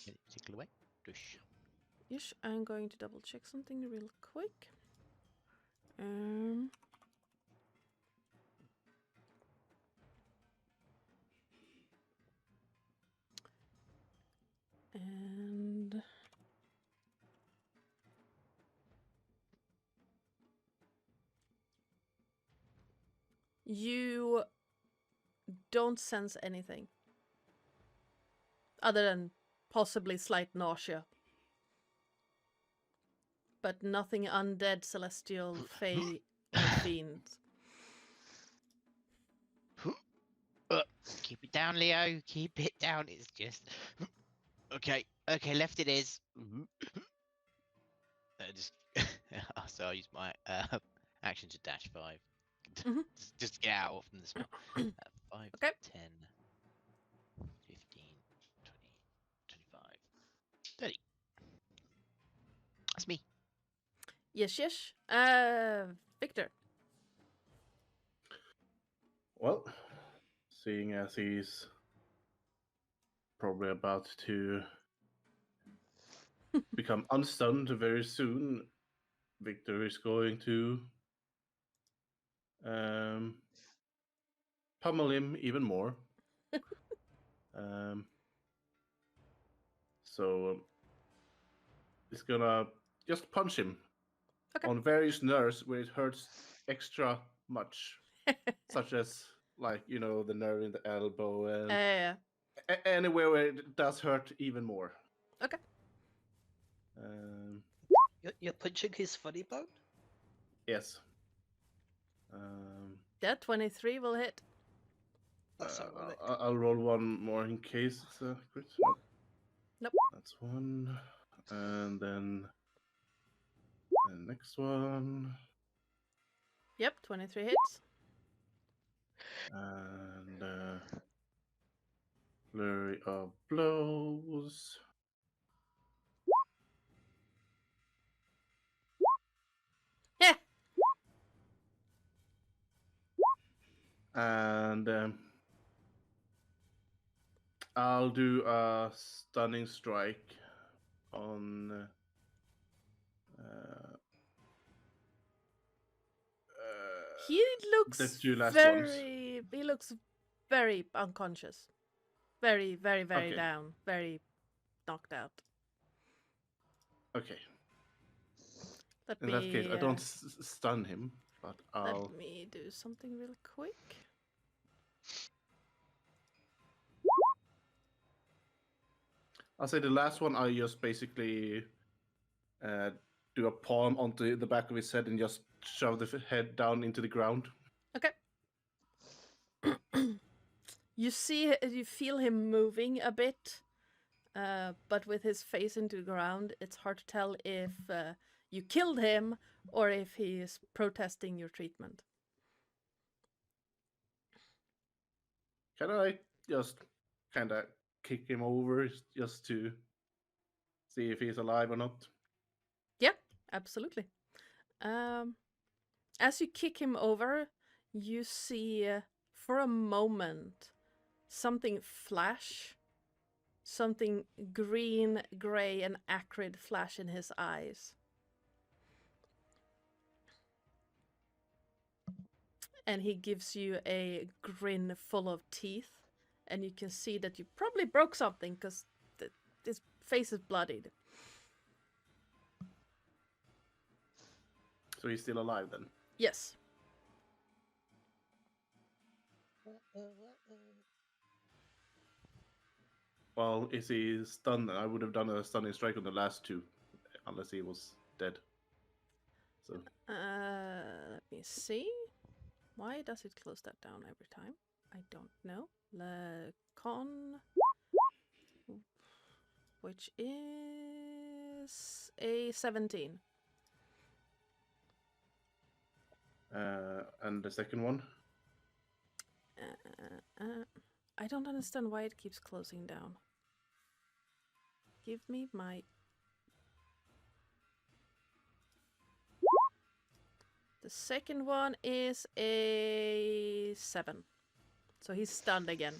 in a particular way. Dush. Ish. I'm going to double check something real quick. And you don't sense anything other than possibly slight nausea, but nothing undead, celestial, fey, or fiends. Keep it down, Leo. Keep it down. It's just okay. Okay, left it is. Just so I'll use my action to dash 5. Mhm. Just to get out from the spot. 5, Okay. 10, 15, 20, 25, 30. That's me. Yes. Victor. Well, seeing as he's probably about to become unstunned very soon, Victor is going to pummel him even more. So he's gonna just punch him Okay. on various nerves where it hurts extra much, such as the nerve in the elbow and Yeah. anywhere where it does hurt even more. Okay. You're punching his funny bone? Yes. That 23 will hit. That's ironic. I'll roll one more in case it's a crit. Nope. That's one. And then the next one. Yep, 23 hits. And flurry of blows. Yeah. And I'll do a stunning strike on He looks the two last very. He looks very unconscious. Very Okay. down. Very knocked out. Okay. Let In me. that case, I don't stun him, but I'll. Let me do something real quick. I'll say the last one. I just basically do a palm onto the back of his head and just shove the head down into the ground. Okay. You feel him moving a bit, but with his face into the ground, it's hard to tell if you killed him or if he is protesting your treatment. Can I just kind of kick him over just to see if he's alive or not? Yeah, absolutely. As you kick him over, you see for a moment something flash, something green, gray, and acrid flash in his eyes. And he gives you a grin full of teeth, and you can see that you probably broke something because his face is bloodied. So he's still alive then? Yes. Well, is he stunned? I would have done a stunning strike on the last two, unless he was dead. So Let me see. Why does it close that down every time? I don't know. Le con, which is a 17. and the second one. I don't understand why it keeps closing down. Give me my... The second one is a 7. So he's stunned again.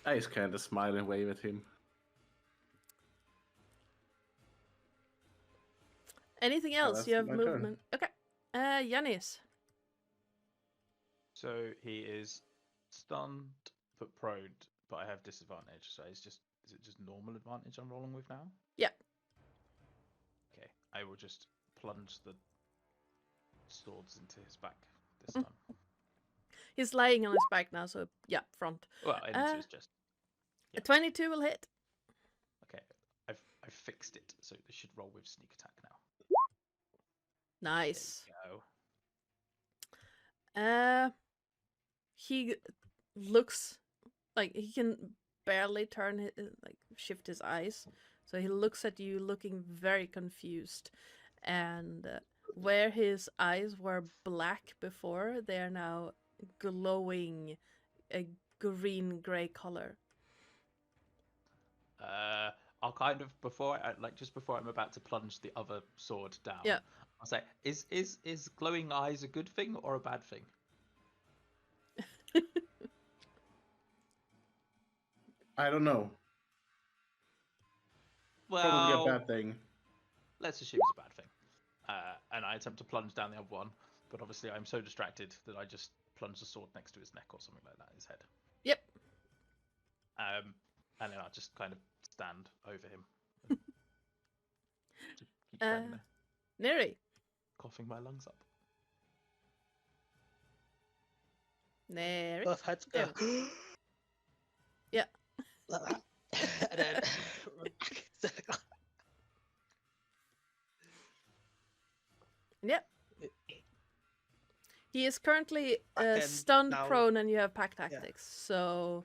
I just kind of smile and wave at him. Anything else? that's You have my turn. movement. Okay. Yanis. So he is stunned, put prone, but I have disadvantage. So is it just normal advantage I'm rolling with now? Yeah. Okay, I will just plunge the swords into his back this time. He's lying on his back now, so yeah, front. Well, into his chest. A Yeah. 22 will hit. Okay, I've fixed it, so they should roll with sneak attack now. Nice. There you go. He looks like he can barely shift his eyes. So he looks at you looking very confused. And where his eyes were black before, they are now glowing a green-gray color. I'll kind of before I'm about to plunge the other sword down. Yeah. I'll say, is glowing eyes a good thing or a bad thing? I don't know. Well, Probably a bad thing. let's assume it's a bad thing. And I attempt to plunge down the other one, but obviously I'm so distracted that I just plunge the sword next to his neck or something like that, his head. Yep. And then I'll just kind of stand over him. And just keep standing there, Neri. coughing my lungs up. Neri. Both heads go. Yeah. Like that. And then run back in circle. Yep. He is currently Back end stunned, now. prone, and you have pack tactics. So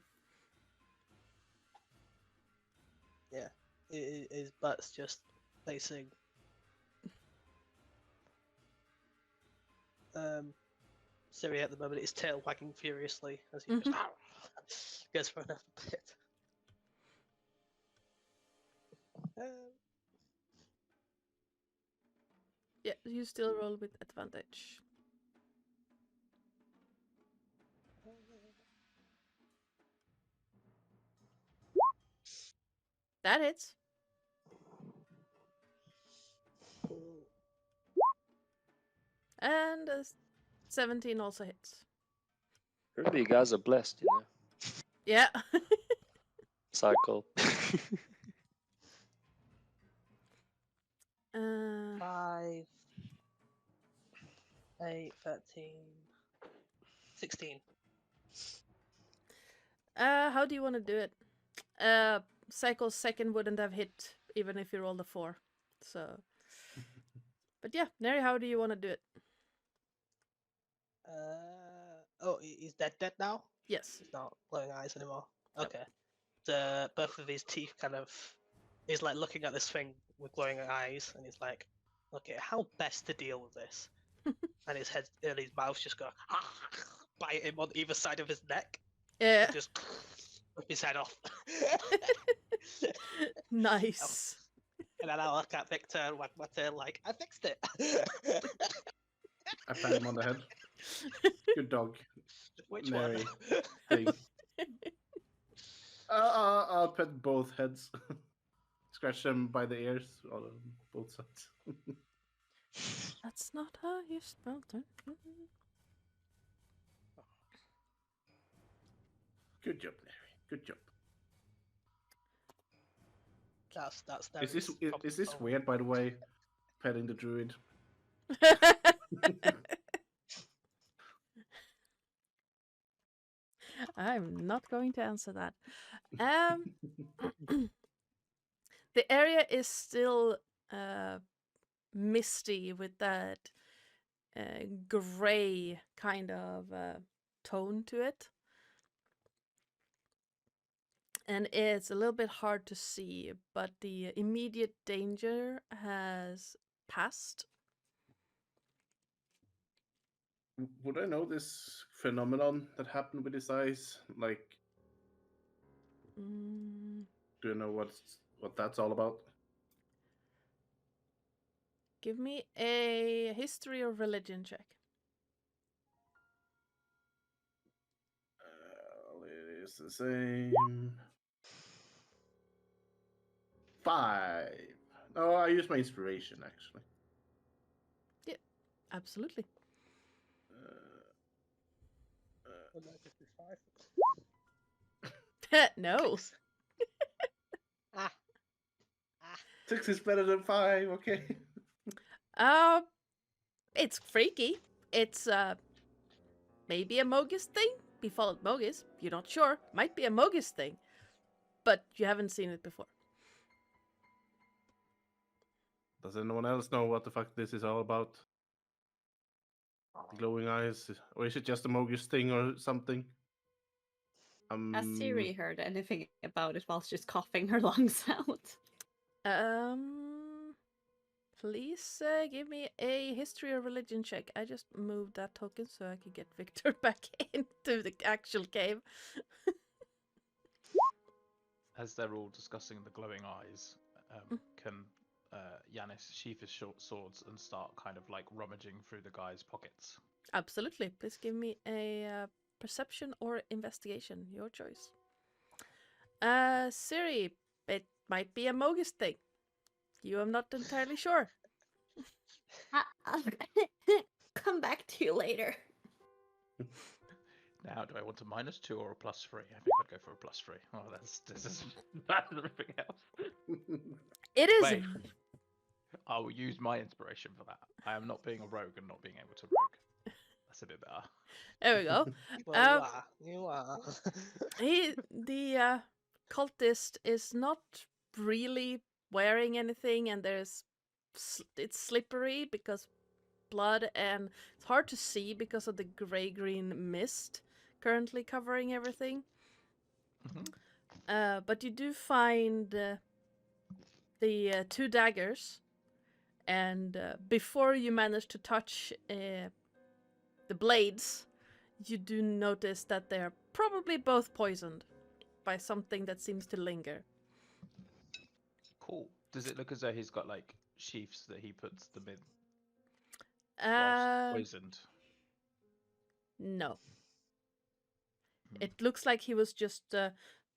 Yeah. His butt's just facing. Siri at the moment, his tail wagging furiously as he just goes for another bit. yeah, you still roll with advantage. That hits. And 17 also hits. Really, you guys are blessed, you know. Yeah. Psycole. 5, 8, 13, 16. How do you want to do it? Psycho's second wouldn't have hit even if you rolled a 4. So, but yeah, Neri, how do you want to do it? Oh, he's dead now? Yes. He's not glowing eyes anymore. Yep. Okay. Both of his teeth kind of... He's like looking at this thing with glowing eyes, and he's like, okay, how best to deal with this? And his head and his mouth just go, bite him on either side of his neck. Yeah. And just rip his head off. Nice. And then I look at Victor and wag my tail like, I fixed it. I pat him on the head. Good dog. Which Mary. one? Thing. I'll pet both heads. Scratch them by the ears on both sides. That's not how you spell it. Good job, Larry. Good job. That's Is this Nery's weird, by the way? Petting the druid. I'm not going to answer that. The area is still misty with that gray kind of tone to it. And it's a little bit hard to see, but the immediate danger has passed. Would I know this phenomenon that happened with his eyes? Like, do you know what that's all about? Give me a history or religion check. It is the same. 5. No, I use my inspiration actually. Yeah, absolutely. Wouldn't that just be 5? No. Ah. 6 is better than 5. Okay. It's freaky. It's maybe a Mogus thing. Befollowed Mogus. You're not sure. Might be a Mogus thing, but you haven't seen it before. Does anyone else know what the fuck this is all about? The glowing eyes, or is it just a Mogus thing or something? Has Siri heard anything about it while she's coughing her lungs out? Please give me a history or religion check. I just moved that token so I could get Victor back into the actual cave. As they're all discussing the glowing eyes, can Yanis sheath his short swords and start kind of like rummaging through the guy's pockets? Absolutely. Please give me a perception or investigation. Your choice. Siri, it might be a Mogus thing. You am not entirely sure. I'll come back to you later. Now, do I want a -2 or a +3? I think I'd go for a +3. Oh, this is better than everything else. It is. Wait, I will use my inspiration for that. I am not being a rogue and not being able to rogue. That's a bit better. There we go. Well, you are. The cultist is not really wearing anything, and it's slippery because blood, and it's hard to see because of the gray-green mist currently covering everything. But you do find the 2 daggers, and before you manage to touch the blades, you do notice that they're probably both poisoned by something that seems to linger. Cool. Does it look as though he's got like sheaths that he puts them in Uh, whilst poisoned? No. It looks like he was just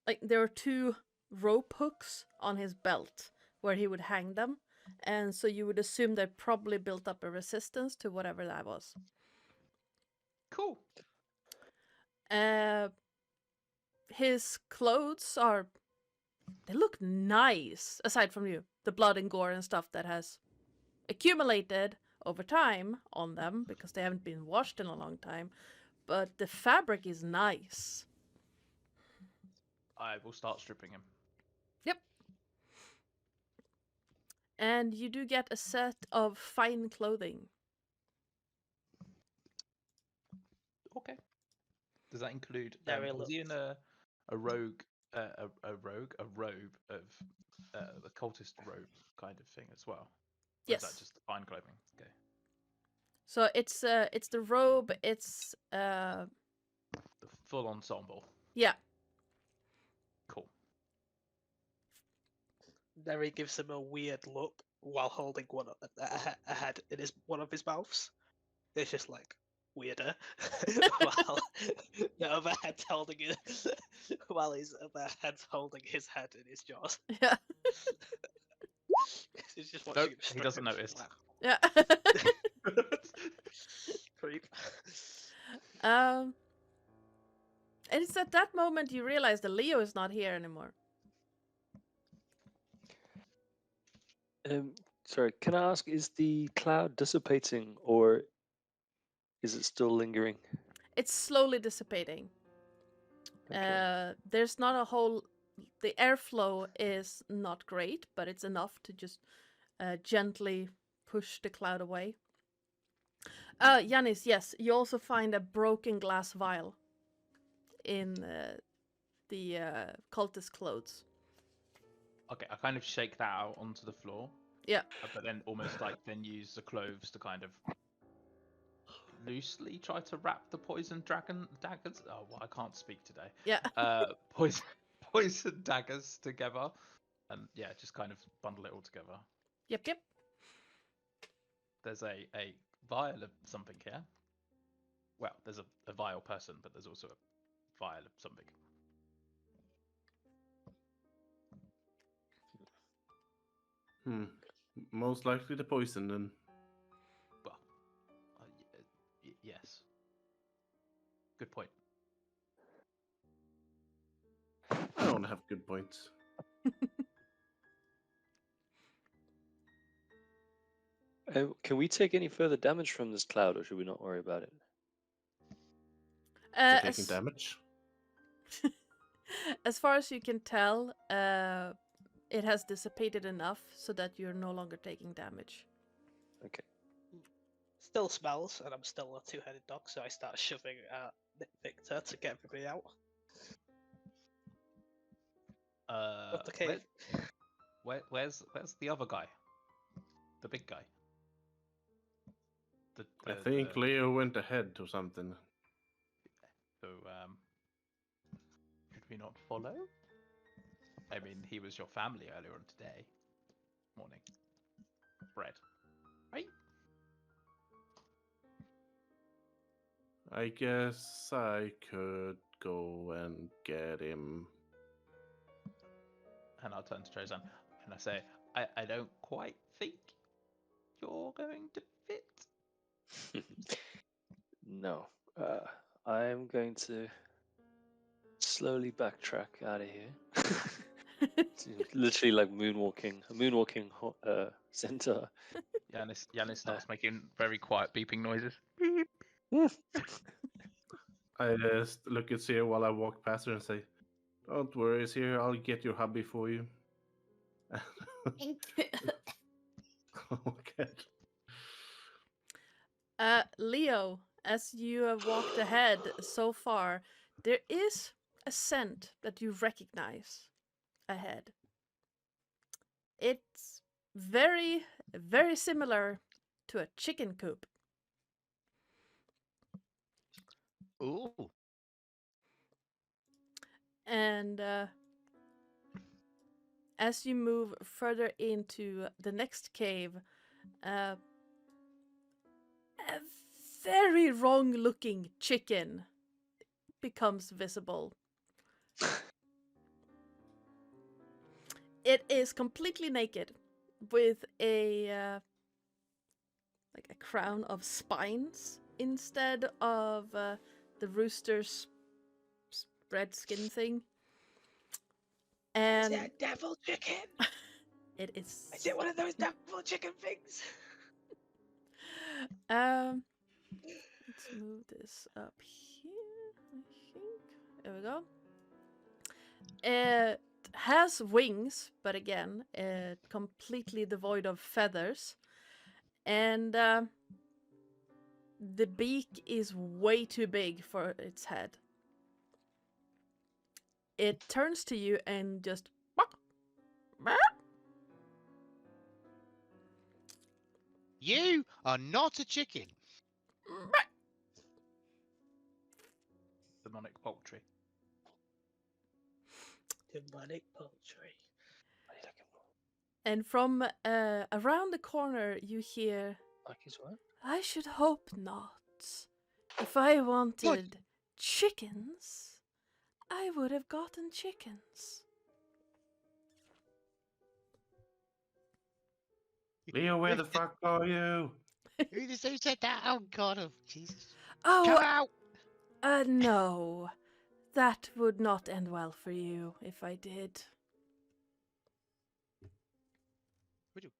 like there were 2 rope hooks on his belt where he would hang them, and so you would assume they probably built up a resistance to whatever that was. Cool. His clothes they look nice, aside from the blood and gore and stuff that has accumulated over time on them because they haven't been washed in a long time. But the fabric is nice. I will start stripping him. Yep. And you do get a set of fine clothing. Okay. Does that include? Very Was he in a robe of the cultist robe kind of thing as well? Or Yes. is that just the fine clothing? Okay. So it's the robe. It's The full ensemble. yeah. Cool. Derry gives him a weird look while holding a head in one of his mouths. It's just like weirder while the other head's holding it while his other head's holding his head in his jaws. Yeah. He's just Nope, watching him he strip doesn't him. notice. Wow. Yeah. Creep. And it's at that moment you realize that Leo is not here anymore. Sorry, can I ask, is the cloud dissipating or is it still lingering? It's slowly dissipating. Okay. There's not a whole. The airflow is not great, but it's enough to just gently push the cloud away. Yanis, yes, you also find a broken glass vial in the cultist clothes. Okay, I kind of shake that out onto the floor. Yeah. But then almost like then use the cloves to kind of loosely try to wrap the poison daggers. Oh, well, I can't speak today. Yeah. Poison daggers together, and yeah, just kind of bundle it all together. Yep. There's a vial of something here. Well, there's a vial person, but there's also a vial of something. Most likely the poison then. Well, yes. Good point. I don't have good points. Can we take any further damage from this cloud, or should we not worry about it? You're taking damage? As far as you can tell, it has dissipated enough so that you're no longer taking damage. Okay. Still smells, and I'm still a two-headed dog, so I start shoving at Victor to get everybody out of the cave. Where's the other guy? The big guy. I think Leo went ahead or something. So, should we not follow? I mean, he was your family earlier on today. Morning. Bread. Right? I guess I could go and get him. And I'll turn to Trezan and I say, I don't quite think you're going to fit. No. I'm going to slowly backtrack out of here. Literally like moonwalking, a moonwalking centaur. Yanis starts making very quiet beeping noises. I just look at Sierra while I walk past her and say, "Don't worry, Sierra, I'll get your hubby for you." Okay. Leo, as you have walked ahead so far, there is a scent that you recognize ahead. It's very, very similar to a chicken coop. Ooh. And as you move further into the next cave, a very wrong-looking chicken becomes visible. It is completely naked, with a like a crown of spines instead of the rooster's red skin thing. And Is it a devil chicken? it is. Is it one of those devil chicken things? Let's move this up here, I think. There we go. It has wings, but again, completely devoid of feathers. And the beak is way too big for its head. It turns to you and just... You are not a chicken. Demonic poultry. Demonic poultry. And from around the corner, you hear... Like his what? I should hope not. If I wanted chickens, I would have gotten chickens. Leo, where the fuck are you? Who said that? Oh God! Oh Jesus! Oh, Come out! no. That would not end well for you if I did.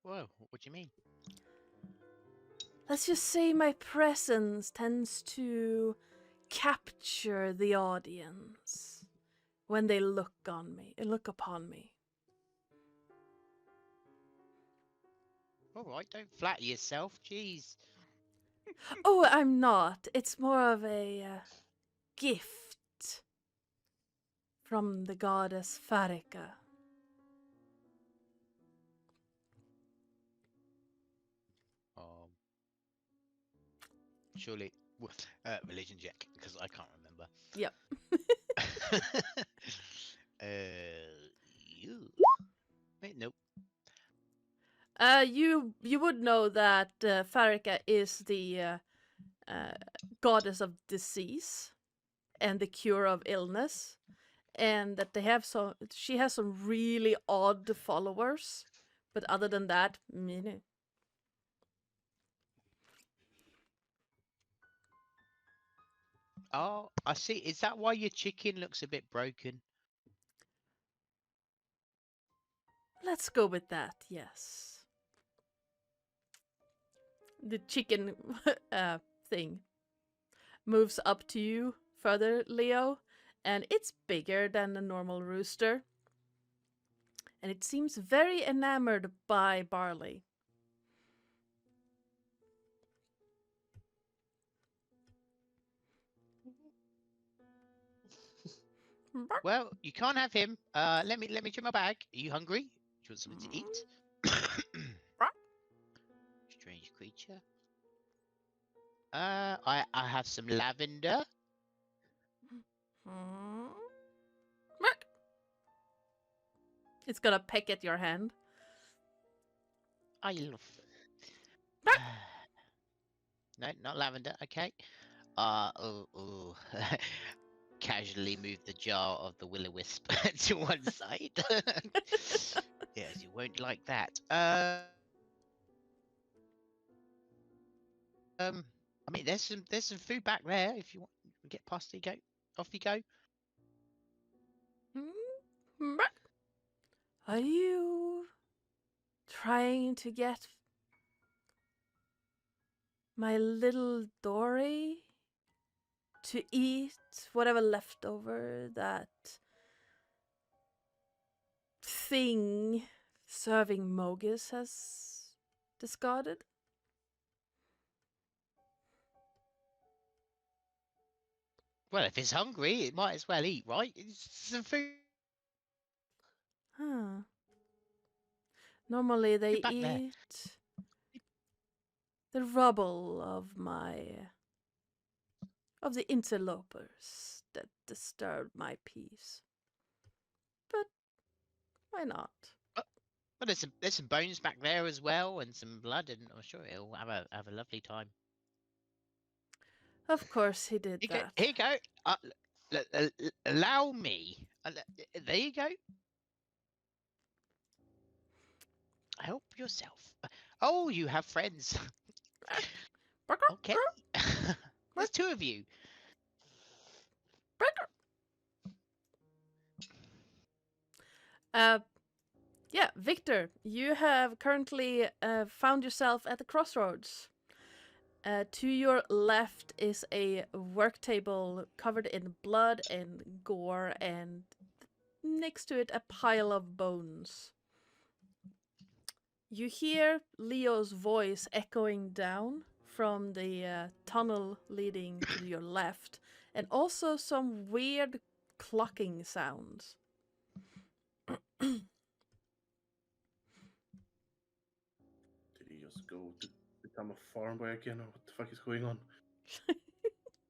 Whoa, what do you mean? Let's just say my presence tends to capture the audience when they look upon me. All right, don't flatter yourself. Jeez. Oh, I'm not. It's more of a gift from the goddess Farika. Surely, religion check because I can't remember. Yep. You. Wait, nope. You would know that Farika is the goddess of disease and the cure of illness, and that she has some really odd followers, but other than that, meh. Oh, I see. Is that why your chicken looks a bit broken? Let's go with that. Yes. The chicken thing moves up to you further, Leo, and it's bigger than a normal rooster. And it seems very enamored by barley. Well, you can't have him. Let me check my bag. Are you hungry? Do you want something to eat? Strange creature. I have some lavender. It's gonna peck at your hand. I love. No, not lavender. Okay. Casually move the jar of the will-o-wisp to one side. Yes, you won't like that. I mean, there's some food back there. If you want, get past it, go. Off you go. Are you trying to get my little Dory to eat whatever leftover that thing serving Mogus has discarded? Well, if it's hungry, it might as well eat, right? It's some food Huh. Normally they back there. eat the rubble of the interlopers that disturbed my peace. But why not? Well, there's some bones back there as well, and some blood, and I'm sure he'll have a lovely time. Of course he did Here that. here you go. Allow me. There you go. Help yourself. Oh, you have friends. Okay. There's two of you. Yeah, Victor, you have currently found yourself at the crossroads. To your left is a work table covered in blood and gore, and next to it a pile of bones. You hear Leo's voice echoing down from the tunnel leading to your left, and also some weird clucking sounds. Did he just go to become a farm boy again, or what the fuck is going on?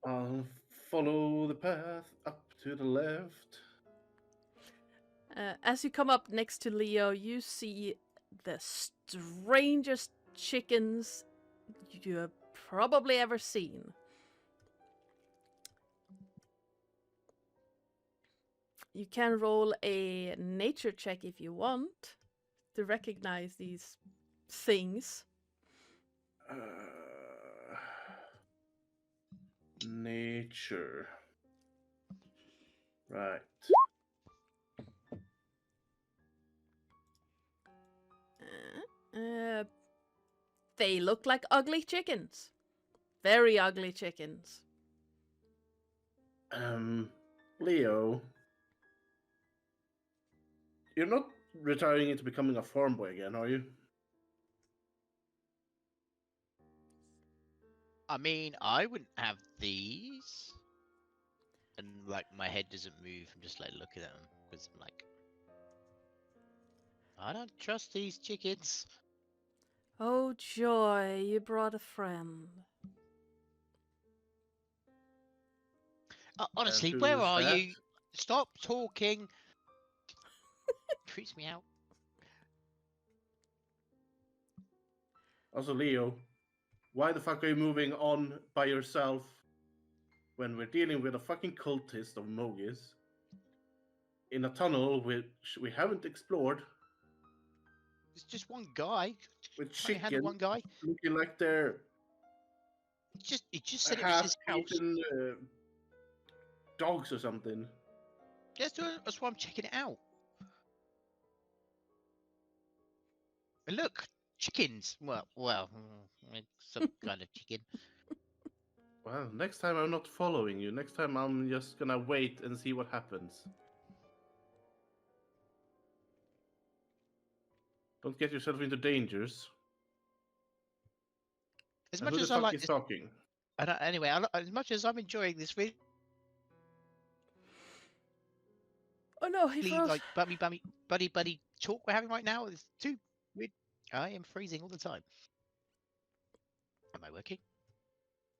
I'll follow the path up to the left. As you come up next to Leo, you see the strangest chickens you have probably ever seen. You can roll a nature check if you want to recognize these things. Nature. Right. They look like ugly chickens. Very ugly chickens. Leo, you're not retiring into becoming a farm boy again, are you? I mean, I wouldn't have these. And like my head doesn't move. I'm just like looking at them because I'm like, I don't trust these chickens. Oh joy, you brought a friend. Honestly, And where who's are that? you? Stop talking. Freaks me out. Also, Leo, why the fuck are you moving on by yourself when we're dealing with a fucking cultist of Mogis in a tunnel which we haven't explored It's just one guy. with Can't you handle chickens one guy? looking like they're He just said it was his house. half-eaten dogs or something? That's why I'm checking it out. And look, chickens. Well, some kind of chicken. Well, next time I'm not following you. Next time I'm just gonna wait and see what happens. Don't get yourself into dangers. As And much who the as I fuck like is this, talking? anyway, as much as I'm enjoying this really Oh no, he froze. like buddy talk we're having right now, it's too weird. I am freezing all the time. Am I working?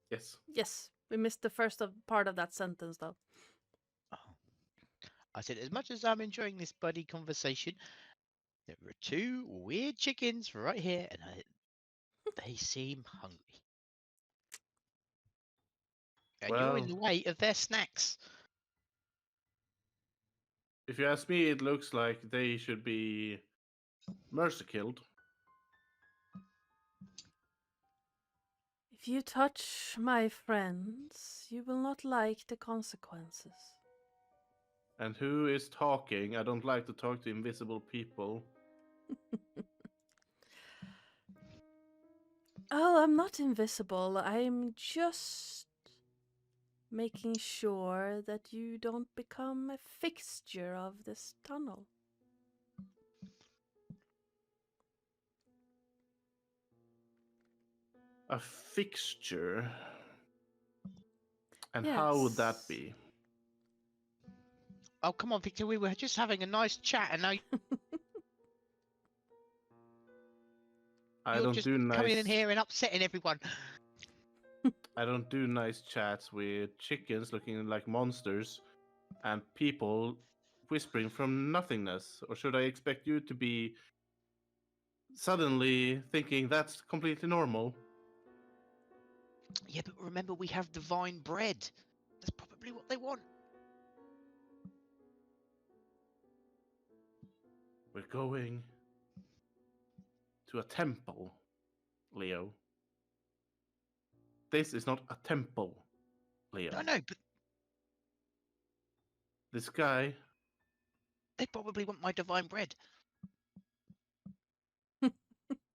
Yes. Yes, we missed the first part of that sentence though. Oh. I said, as much as I'm enjoying this buddy conversation, there were two weird chickens right here, and they seem hungry. And you're in Well, the way of their snacks. if you ask me, it looks like they should be mercy killed. If you touch my friends, you will not like the consequences. And who is talking? I don't like to talk to invisible people. Oh, I'm not invisible. I'm just making sure that you don't become a fixture of this tunnel. A fixture? And how would that Yes. be? Oh, come on, Victor. We were just having a nice chat, and now I you're don't just do coming in nice. here and upsetting everyone. I don't do nice chats with chickens looking like monsters and people whispering from nothingness. Or should I expect you to be suddenly thinking that's completely normal? Yeah, but remember, we have divine bread. That's probably what they want. We're going to a temple, Leo. This is not a temple, Leo. I know, but This guy, they probably want my divine bread.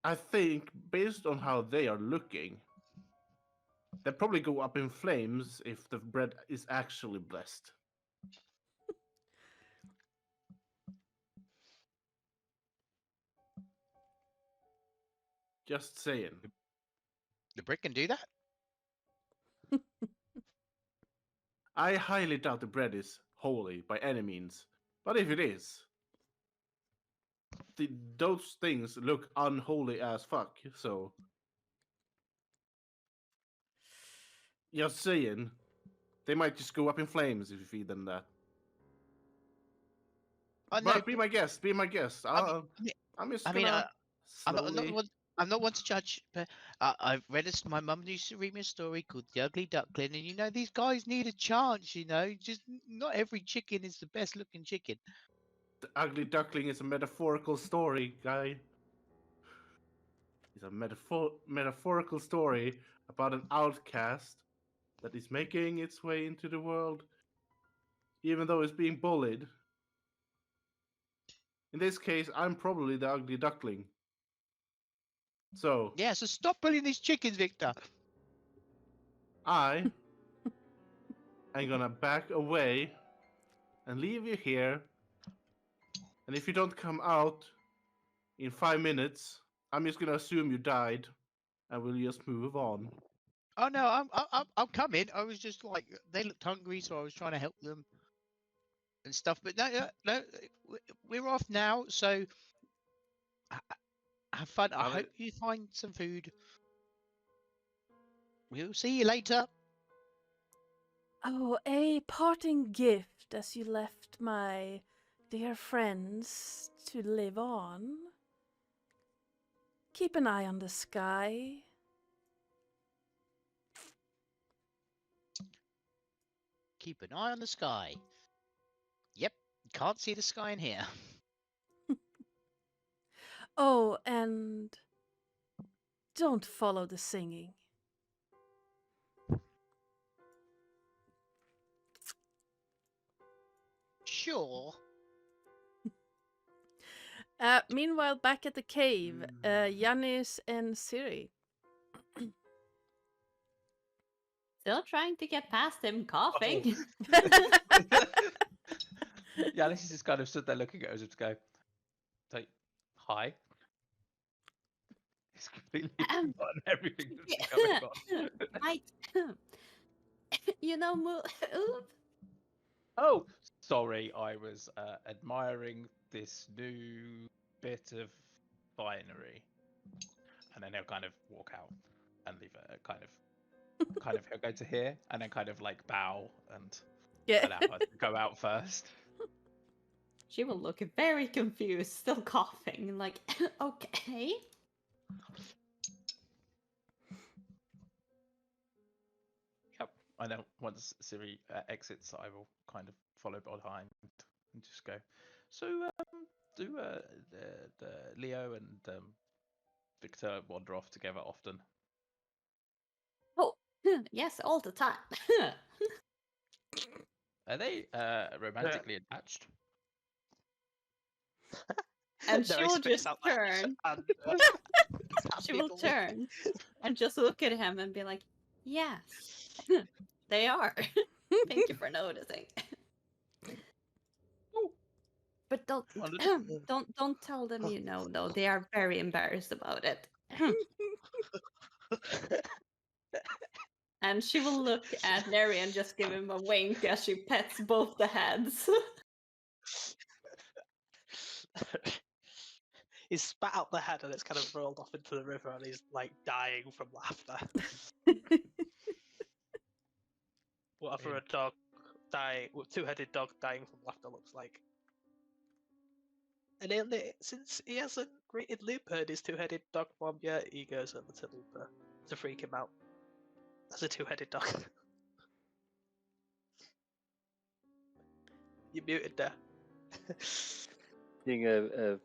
I think, based on how they are looking, they'll probably go up in flames if the bread is actually blessed. Just saying. The bread can do that. I highly doubt the bread is holy by any means. But if it is, those things look unholy as fuck, so. Just saying. They might just go up in flames if you feed them that. I know. But be my guest, be my guest. I'm just gonna I'm not slowly. one. I'm not one to judge, but I've read my mum used to read me a story called The Ugly Duckling, and these guys need a chance. Just not every chicken is the best looking chicken. The ugly duckling is a metaphorical story, guy. It's a metaphorical story about an outcast that is making its way into the world, even though it's being bullied. In this case, I'm probably the ugly duckling. So Yeah, so stop pulling these chickens, Victor. I am gonna back away and leave you here. And if you don't come out in 5 minutes, I'm just gonna assume you died, and we'll just move on. Oh no, I'm coming. I was just like they looked hungry, so I was trying to help them and stuff. But no, we're off now. So have fun. I hope you find some food. We'll see you later. Oh, a parting gift as you left my dear friends to live on. Keep an eye on the sky. Keep an eye on the sky. Yep, can't see the sky in here. Oh, and don't follow the singing. Sure. Meanwhile, back at the cave, Yanis and Siri. Still trying to get past him coughing. Yeah, this is just kind of stood there looking at us to go, like, hi. He's completely forgotten everything that's going on. Right. You know, move. Oh, sorry, I was admiring this new bit of finery. And then he'll kind of walk out and leave it kind of he'll go to here and then kind of like bow and Yeah. allow her to go out first. She will look very confused, still coughing, like, okay. Yep. I know once Siri exits, I will kind of follow behind and just go. So, do the Leo and Victor wander off together often? Oh, yes, all the time. Are they romantically attached? And No, she he will spits just out that turn. and, She will people- turn and just look at him and be like, yes, they are. Thank you for noticing. But don't tell them you know though. They are very embarrassed about it. And she will look at Neri and just give him a wink as she pets both the heads. He's spat out the head and it's kind of rolled off into the river and he's like dying from laughter. Whatever a dog two-headed dog dying from laughter looks like. And since he hasn't greeted Lupa in his two-headed dog form yet, he goes over to Lupa to freak him out as a two-headed dog. You muted there. Seeing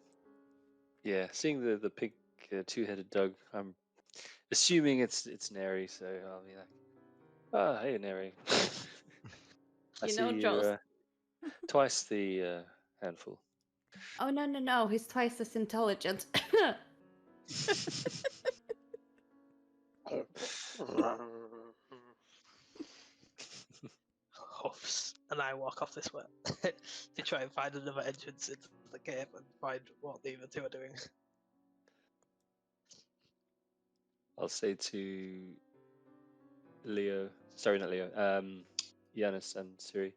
seeing the pig two-headed dog, I'm assuming it's Neri, so I'll be like, "Ah, hey Neri, I You see know, Joe's. you're twice the handful." Oh no, he's twice as intelligent. Huffs, and I walk off this way to try and find another entrance into the cave and find what the other two are doing. I'll say to Leo, sorry, not Leo, Yanis and Siri.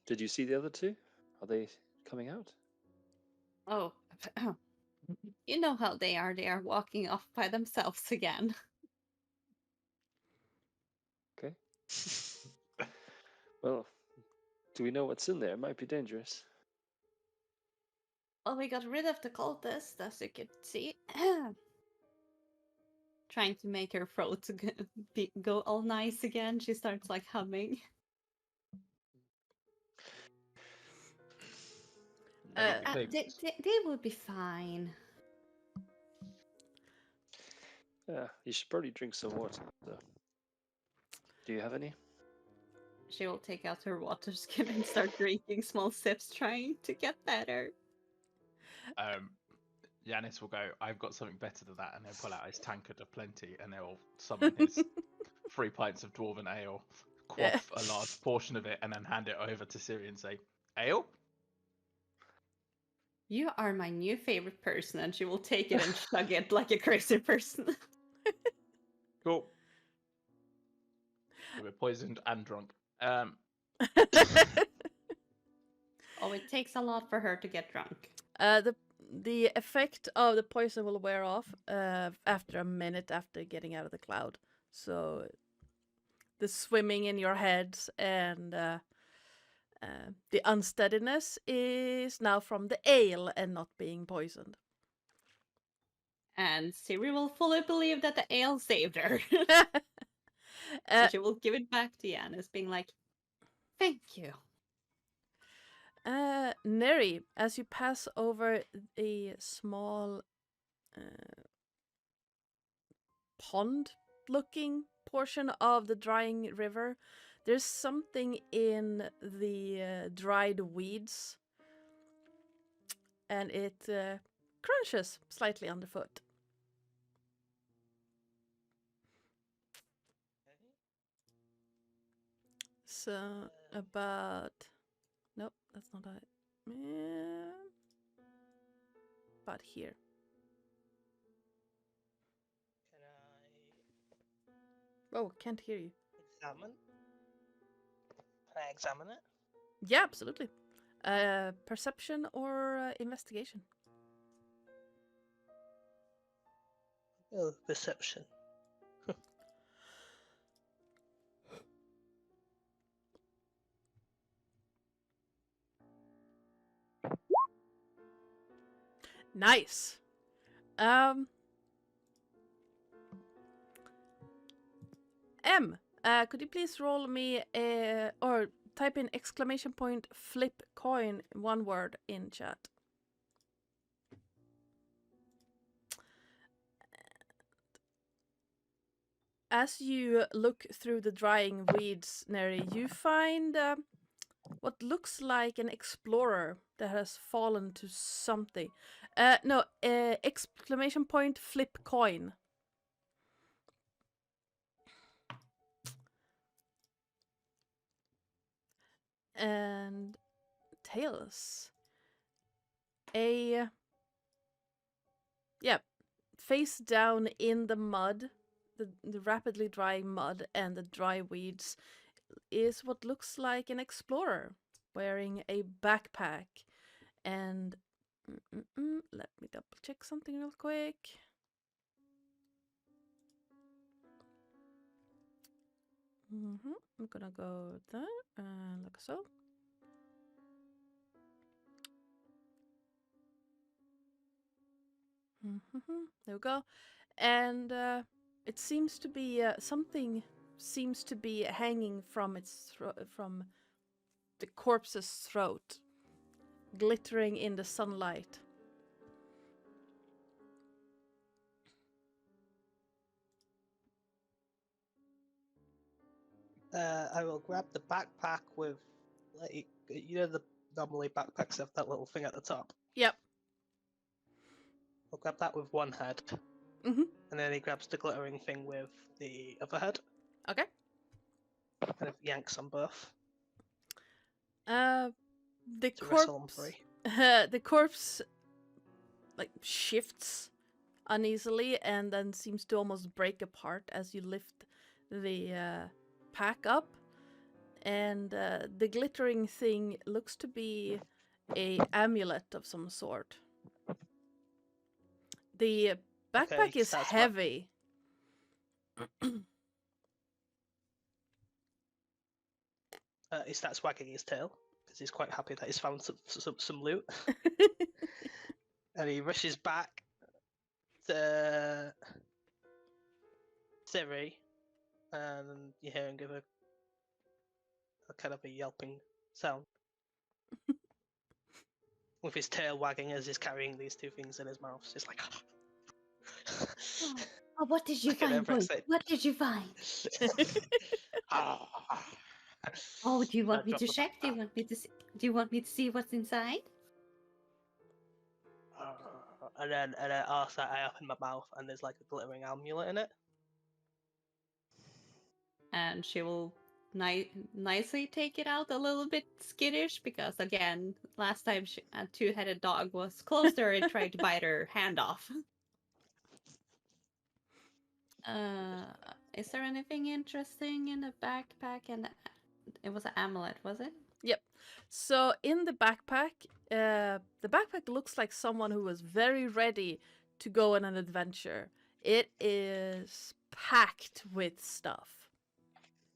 Did you see the other two? Are they coming out? Oh, you know how they are. They are walking off by themselves again. Okay. Well, do we know what's in there? It might be dangerous. Well, we got rid of the cultist, as you could see. Trying to make her throat go all nice again. She starts like humming. They will be fine. Yeah, you should probably drink some water, though. Do you have any? She will take out her water skin and start drinking small sips, trying to get better. Yanis will go, I've got something better than that, and he'll pull out his tankard of plenty, and he'll summon his 3 pints of dwarven ale, quaff a large portion of it, and then hand it over to Siri and say, ale? You are my new favorite person, and she will take it and chug it like a crazy person. Cool. We're poisoned and drunk. Oh, it takes a lot for her to get drunk. The effect of the poison will wear off after a minute after getting out of the cloud. So the swimming in your head and the unsteadiness is now from the ale and not being poisoned. And Siri will fully believe that the ale saved her. So she will give it back to Yanis, being like, thank you. Neri, as you pass over a small pond-looking portion of the drying river, there's something in the dried weeds, and it crunches slightly underfoot. So about... Nope, that's not it. But here. Can Oh, can't hear you. I examine? Can I examine it? Yeah, absolutely. Perception or investigation? Oh, perception. Nice. Could you please roll me or type in exclamation point flip coin, one word in chat. As you look through the drying weeds, Neri, you find what looks like an explorer that has fallen to something. No, exclamation point flip coin. And tails. Face down in the mud, the rapidly drying mud and the dry weeds, is what looks like an explorer wearing a backpack. And let me double check something real quick. I'm gonna go there and like so. There we go. And it seems to be something seems to be hanging from its from the corpse's throat, glittering in the sunlight. I will grab the backpack with, like, the normally backpacks have that little thing at the top. Yep. I'll grab that with one head, Mm-hmm. and then he grabs the glittering thing with the other head. Okay. Kind of yanks on both. The To wrestle them corpse. free. The corpse like shifts uneasily and then seems to almost break apart as you lift the pack up, and the glittering thing looks to be a amulet of some sort. The backpack is that's heavy. He starts wagging his tail because he's quite happy that he's found some loot. And he rushes back to Siri, and you hear him give a kind of a yelping sound. With his tail wagging as he's carrying these two things in his mouth. So it's like... Oh, what did you find, boy? What did you find? Oh, do you want me to check? Do you want me to see? Do you want me to see what's inside? and then also I open my mouth and there's like a glittering amulet in it. And she will nicely take it out, a little bit skittish, because again, last time a two-headed dog was close to her and tried to bite her hand off. Is there anything interesting in the backpack? And it was an amulet, was it? Yep. So in the backpack looks like someone who was very ready to go on an adventure. It is packed with stuff.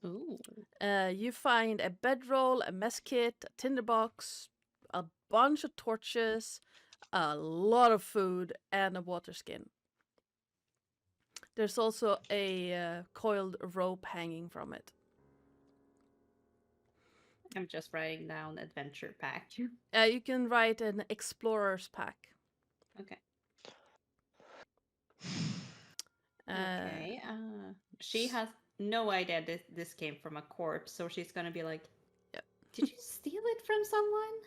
Ooh. You find a bedroll, a mess kit, a tinderbox, a bunch of torches, a lot of food, and a water skin. There's also a coiled rope hanging from it. I'm just writing down adventure pack. You can write an explorer's pack. Okay. Uh, Okay. She has no idea this came from a corpse, so she's gonna be like, Yep. "Did you steal it from someone?"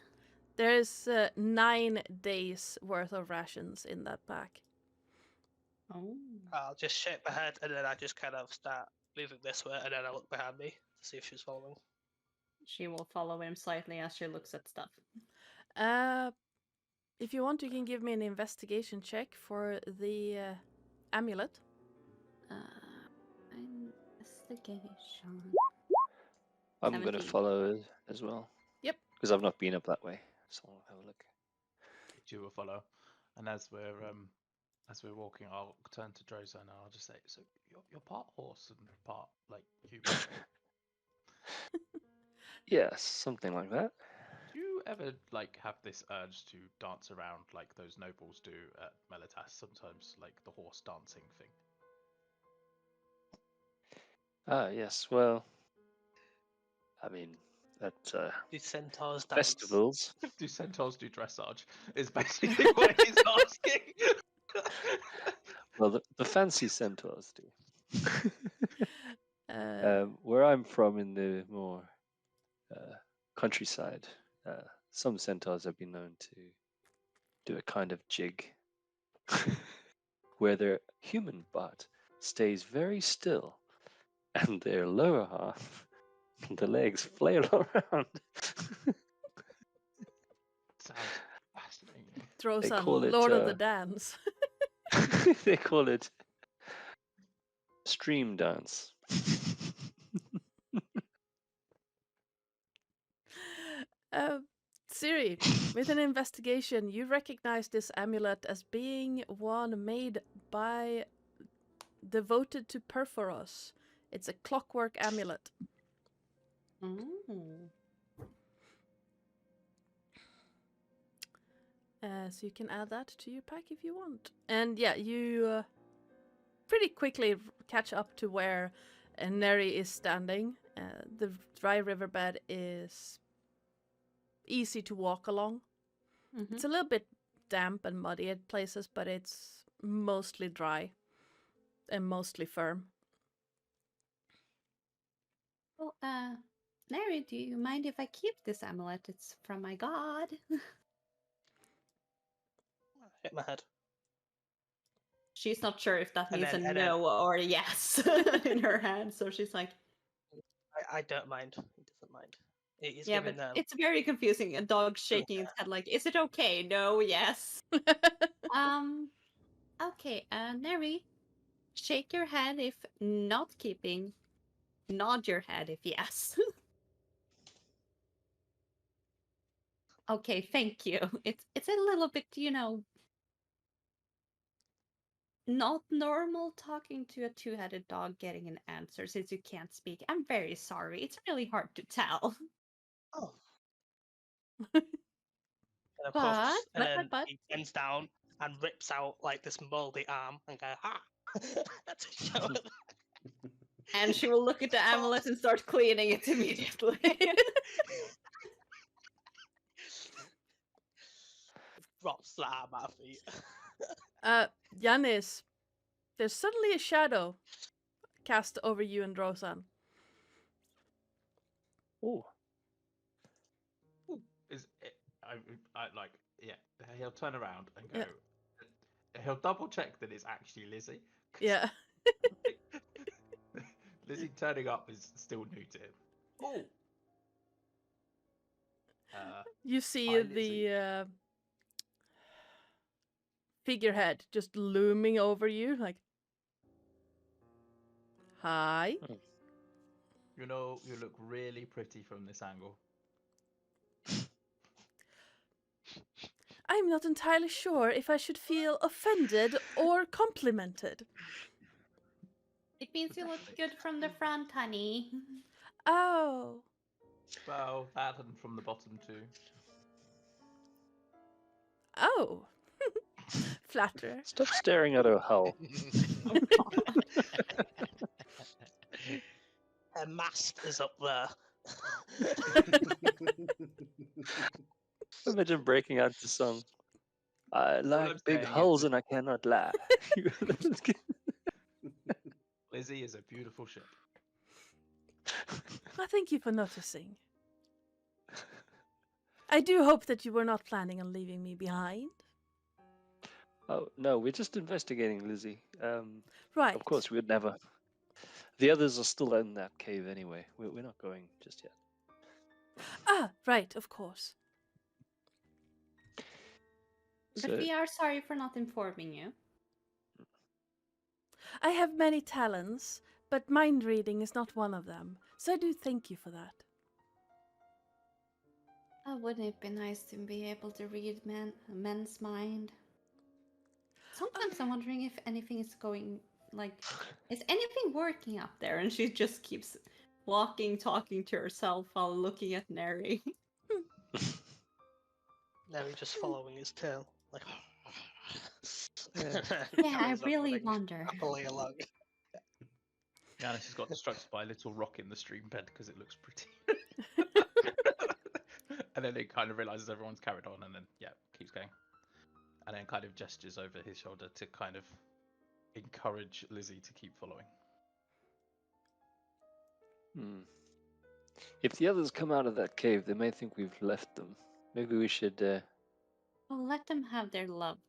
There's 9 days worth of rations in that pack. Oh. I'll just shake my head and then I just kind of start moving this way and then I look behind me to see if she's following. She will follow him slightly as she looks at stuff. If you want, you can give me an investigation check for the amulet. Investigation. I'm going to 17. follow it as well. Yep. Because I've not been up that way. So I'll have a look. You will follow, and as we're walking, I'll turn to Droza and I'll just say, "So you're part horse and part like human." Yes, something like that. Do you ever like have this urge to dance around like those nobles do at Melitas? Sometimes, like the horse dancing thing. Ah, yes. Well, I mean, at Do centaurs dance? festivals. Do centaurs do dressage? Is basically what he's asking. Well, the fancy centaurs do. Uh, Where I'm from, in the more countryside, some centaurs have been known to do a kind of jig where their human butt stays very still and their lower half, the legs, flail around. Sounds fascinating. throws on call it, Lord of the Dance. They call it stream dance. Siri, with an investigation, you recognize this amulet as being one made by devoted to Perforos. It's a clockwork amulet. Oh. So you can add that to your pack if you want. And yeah, you pretty quickly catch up to where Neri is standing. The dry riverbed is easy to walk along. Mhm. It's a little bit damp and muddy at places, but it's mostly dry and mostly firm. Well, Larry, do you mind if I keep this amulet? It's from my god. Hit my head. She's not sure if that And means then- a and then- no or a yes in her hand, so she's like, I don't mind. He doesn't mind. He's yeah, giving but it's very confusing. A dog shaking its head like, is it okay? No, yes. Okay, Neri, shake your head if not keeping, nod your head if yes. Okay, thank you. It's a little bit, not normal talking to a two-headed dog getting an answer since you can't speak. I'm very sorry. It's really hard to tell. Oh. And of course, But- he bends down and rips out like this moldy arm and go, ha! That's a show. And she will look at the amulet and start cleaning it immediately. Drops the arm at her feet. Yanis, there's suddenly a shadow cast over you and Rosan. Oh, Is it, I like, yeah, he'll turn around and go, Yeah. he'll double check that it's actually Lizzie. 'cause Yeah. Lizzie turning up is still new to him. Oh. You see Hi, Lizzie. the figurehead just looming over you, like, hi. You know, you look really pretty from this angle. I'm not entirely sure if I should feel offended or complimented. It means you look good from the front, honey. Oh, Well, that and from the bottom too. oh. Flatterer. Stop staring at her hull. Her mast is up there. Imagine breaking out the song. I like I'm big saying is hulls that- and I cannot lie. Lizzie is a beautiful ship. Well, thank you for noticing. I do hope that you were not planning on leaving me behind. Oh, no, we're just investigating Lizzie. Right. Of course, we'd never. The others are still in that cave anyway. We're not going just yet. Ah, right, of course. But So, we are sorry for not informing you. I have many talents, but mind reading is not one of them. So I do thank you for that. Oh, wouldn't it be nice to be able to read men's mind? Sometimes I'm wondering if anything is going, like, is anything working up there? And she just keeps walking, talking to herself while looking at Neri. Neri just following his tail. Like, Yeah. Yeah, I Goes up really running wonder. happily along. Yeah, she's got distracted by a little rock in the stream bed because it looks pretty. And then it kind of realizes everyone's carried on, and then keeps going, and then kind of gestures over his shoulder to kind of encourage Lizzie to keep following. If the others come out of that cave, they may think we've left them. Maybe we should. Well, let them have their love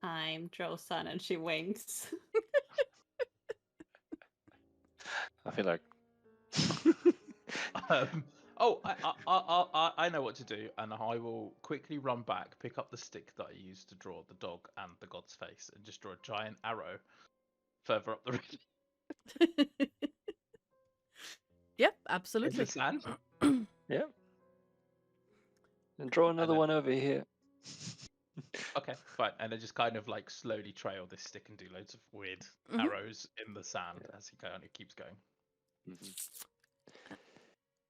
time, Drosan, and she winks. I feel like. I know what to do, and I will quickly run back, pick up the stick that I used to draw the dog and the god's face, and just draw a giant arrow further up the ridge. Yep, In absolutely. the sand. Yeah. And draw another then- one over here. Okay, fine. And then just kind of like slowly trail this stick and do loads of weird Mhm. arrows in the sand as he kind of keeps going.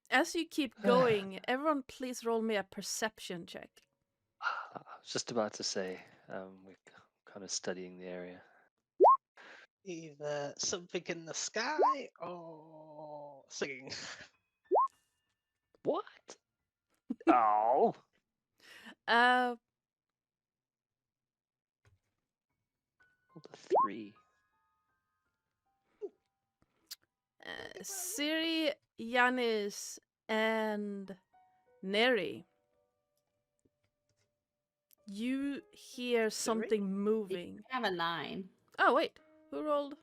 As you keep going, everyone please roll me a perception check. I was just about to say, we're kind of studying the area. Either something in the sky or singing. What? Oh. Uh, Rolled a 3. Siri, Yanis, and Neri. You hear something moving. I have a 9. Oh, wait. Who rolled?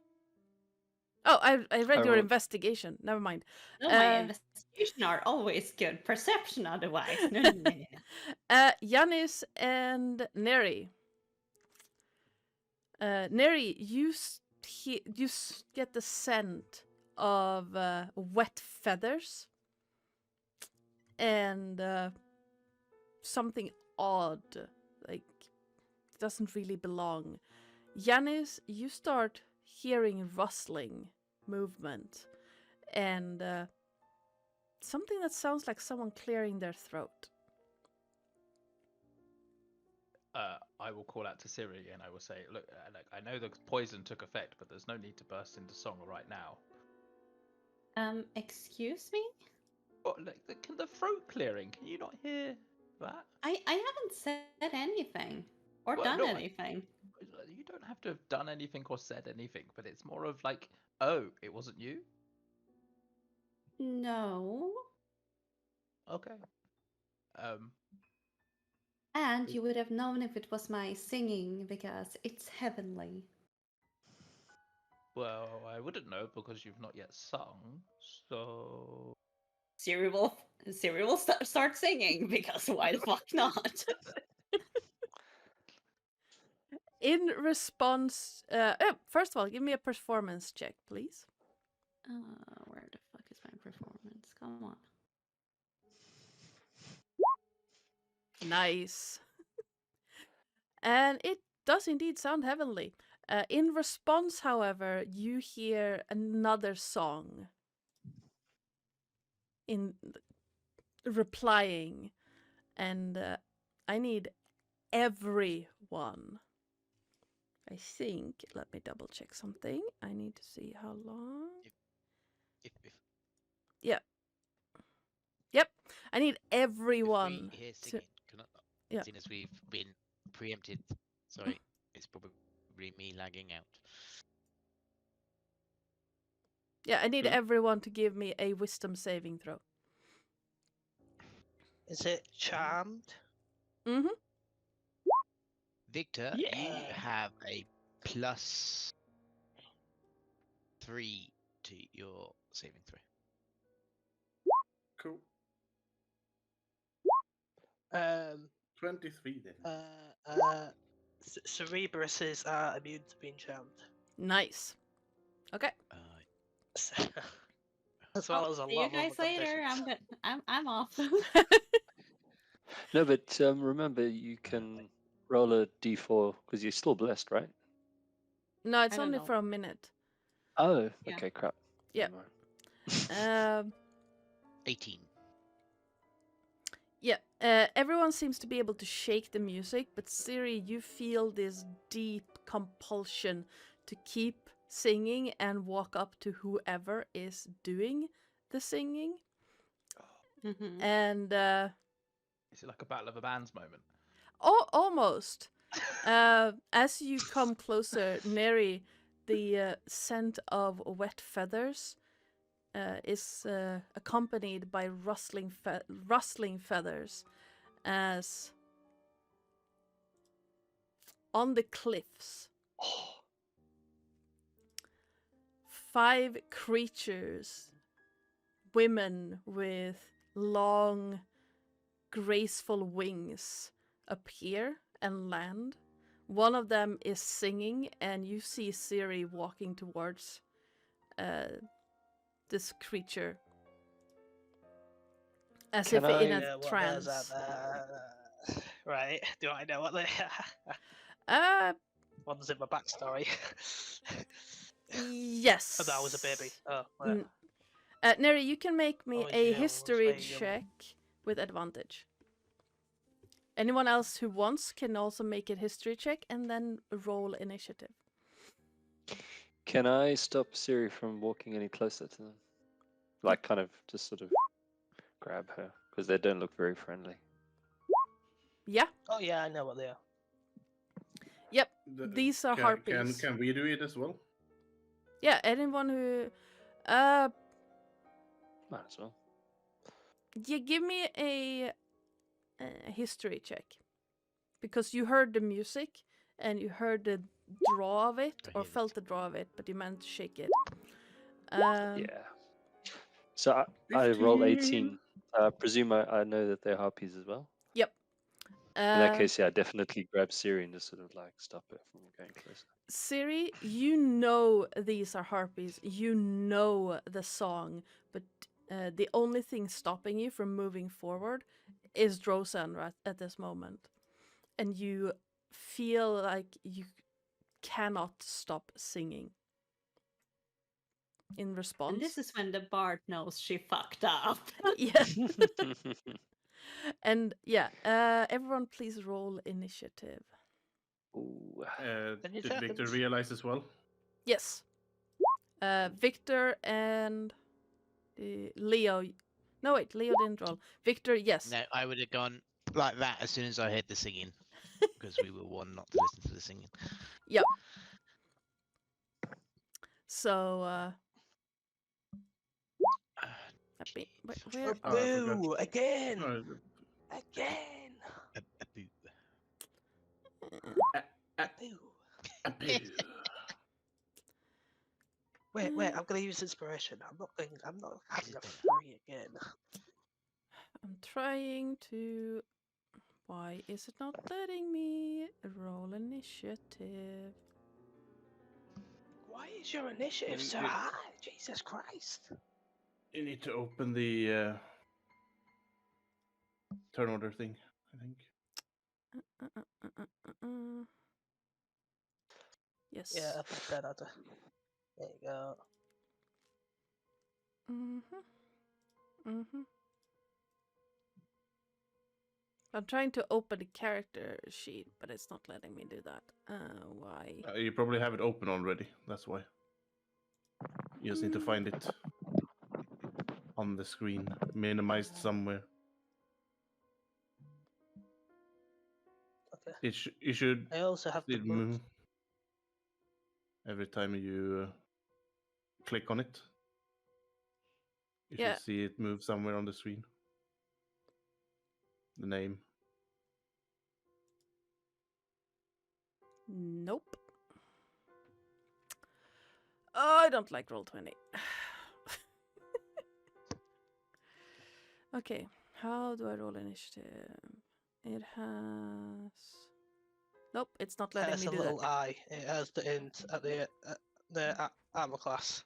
Oh, I read I your rolled- investigation. Never mind. No, my Uh, investigation are always good. Perception otherwise. No. Yanis and Neri. Neri, you get the scent of wet feathers and something odd, like it doesn't really belong. Yanis, you start hearing rustling movement and something that sounds like someone clearing their throat. I will call out to Siri and I will say, look, I know the poison took effect, but there's no need to burst into song right now. Excuse me? But can the throat clearing? Can you not hear that? I haven't said anything or Well, done no, anything. You don't have to have done anything or said anything, but it's more of like, oh, it wasn't you? No. Okay. And you would have known if it was my singing because it's heavenly. Well, I wouldn't know because you've not yet sung. So Siri will start singing because why the fuck not? In response, first of all, give me a performance check, please. Where the fuck is my performance? Come on. Nice. And it does indeed sound heavenly. In response, however, you hear another song in replying, and I need everyone. I think. Let me double check something. I need to see how long. If Yep. I need if everyone. we hear to- singing, can I, yeah. seeing as we've been preempted, sorry, it's probably me lagging out. Yeah, I need Sure. everyone to give me a wisdom saving throw. Is it charmed? Mm-hmm. Victor, Yeah. you have a +3 to your saving throw. Cool. Um. 23 then. Cerebruses are immune to being charmed, Nice. Okay. as well as a See lot you of other guys later. conditions. I'm off. No, but remember, you can roll a d4 because you're still blessed, right? No, it's I don't only know. for a minute. Oh, Yeah. okay, crap. Yeah. Never mind. 18. Yeah. Everyone seems to be able to shake the music, but Siri, you feel this deep compulsion to keep singing and walk up to whoever is doing the singing. Mhm. And is it like a battle of the bands moment? almost. As you come closer, Neri, the scent of wet feathers is accompanied by rustling feathers, as on the cliffs, 5 creatures, women with long, graceful wings, appear and land. One of them is singing, and you see Siri walking towards this creature as Can if in I- a What trance. those are. Right. Do I know what they Uh, one's in my backstory? yes. Oh, that was a baby. Oh, well. Neri, you can make me Oh, a yeah, history very young. check with advantage. Anyone else who wants can also make a history check and then roll initiative. Can I stop Siri from walking any closer to them? Like, kind of just sort of grab her because they don't look very friendly. Yeah. Oh yeah, I know what they are. Yep. These are harpies. Can we do it as well? Yeah. Anyone who, Might as well. yeah, give me a history check, because you heard the music and you heard the draw of it, I or hear the felt the draw of it, but you managed to shake it. Yeah. So I roll 18. I presume I know that they're harpies as well. Yep. In that case, yeah, I definitely grab Siri and just sort of like stop her from going closer. Siri, you know these are harpies. You know the song, but the only thing stopping you from moving forward is Drosan at this moment. And you feel like you cannot stop singing. In response. And this is when the bard knows she fucked up. Yeah. And yeah, everyone please roll initiative. Ooh. Did Victor realize as well? Yes. Victor and Leo. No, wait, Leo didn't roll. Victor, yes. No, I would have gone like that as soon as I heard the singing, because we were warned not to listen to the singing. Yep. So, where Oh, I Boo! forgot. Again! Oh, Again! A boo. Boo. Appew. Wait, I'm gonna use inspiration. I'm not having a free again. I'm trying to. Why is it not letting me roll initiative? Why is your initiative so You- high? Jesus Christ. You need to open the turn order thing, I think. Yes. Yeah, I think that other. There you go. I'm trying to open the character sheet, but it's not letting me do that. Why? You probably have it open already. That's why. You just need to find it on the screen, minimized somewhere. Okay. You should I also have see to it move. move every time you click on it. You Yeah. should see it move somewhere on the screen. The name. Nope. Oh, I don't like Roll20. Okay, how do I roll initiative? It has. Nope, it's not letting Has me a do little that. eye. It has the int at the armor class.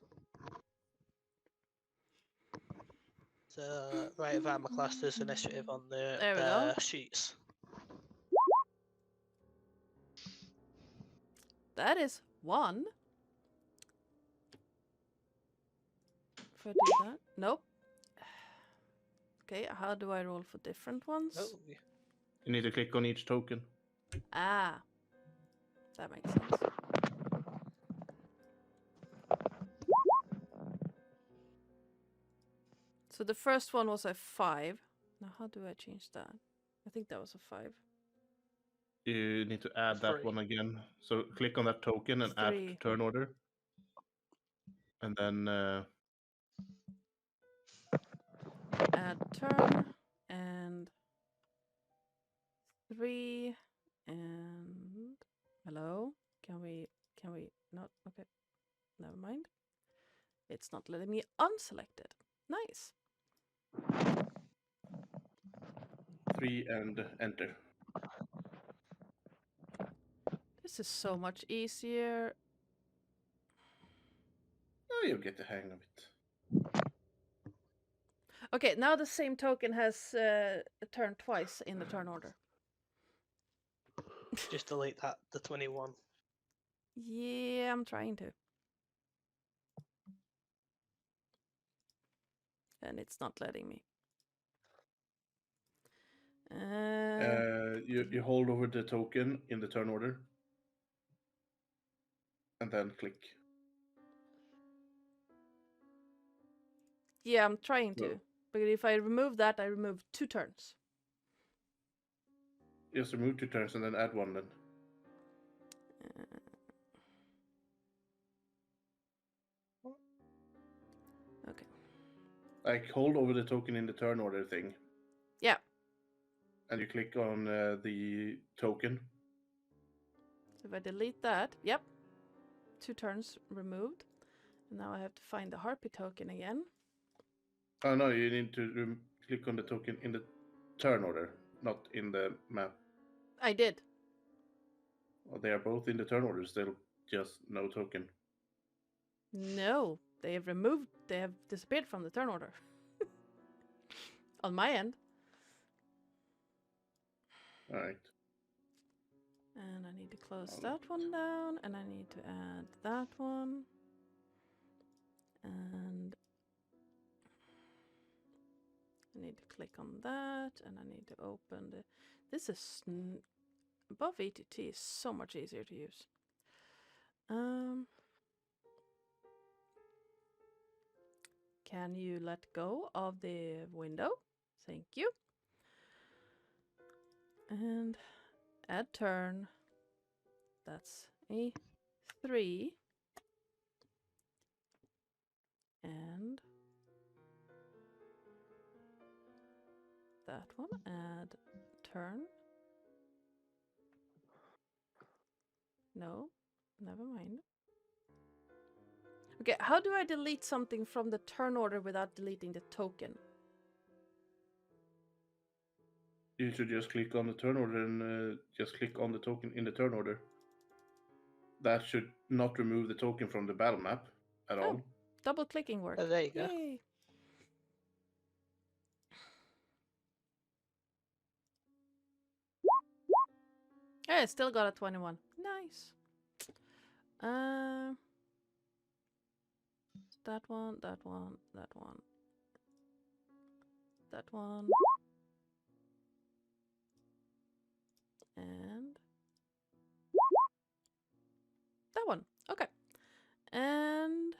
So right of armor class, there's initiative on There we the go. sheets. That is 1. If I do that. Nope. Okay, how do I roll for different ones? Oh, You need to click on each token. Ah. That makes sense. So the first one was a 5. Now how do I change that? I think that was a 5. You need to add that 3. one again. So click on that token and add 3. turn order. And then Add turn and 3 and hello. Can we not? Okay, never mind. It's not letting me unselect it. Nice. 3 and enter. This is so much easier. Oh, you'll get the hang of it. Okay, now the same token has turned twice in the turn order. Just delete that, the 21. Yeah, I'm trying to. And it's not letting me. You hold over the token in the turn order. And then click. Yeah, I'm trying to. No. But if I remove that, I remove 2 turns. Just remove 2 turns and then add 1 then. Okay. Like hold over the token in the turn order thing. Yeah. And you click on the token. So if I delete that, yep. 2 turns removed. And now I have to find the harpy token again. Oh no, you need to click on the token in the turn order, not in the map. I did. Well, they are both in the turn order still, just no token. No, they have disappeared from the turn order. On my end. Alright. And I need to close that one down, and I need to add that one. And I need to click on that, and I need to open the... This is... Above ETT is so much easier to use. Can you let go of the window? Thank you. And add turn. That's a 3. And that one, add turn. No, never mind. Okay, how do I delete something from the turn order without deleting the token? You should just click on the turn order and just click on the token in the turn order. That should not remove the token from the battle map at all. Double clicking work. Oh, there you go. Yay! Yeah, I still got a 21. Nice. That one, that one, that one. That one. And that one. Okay. And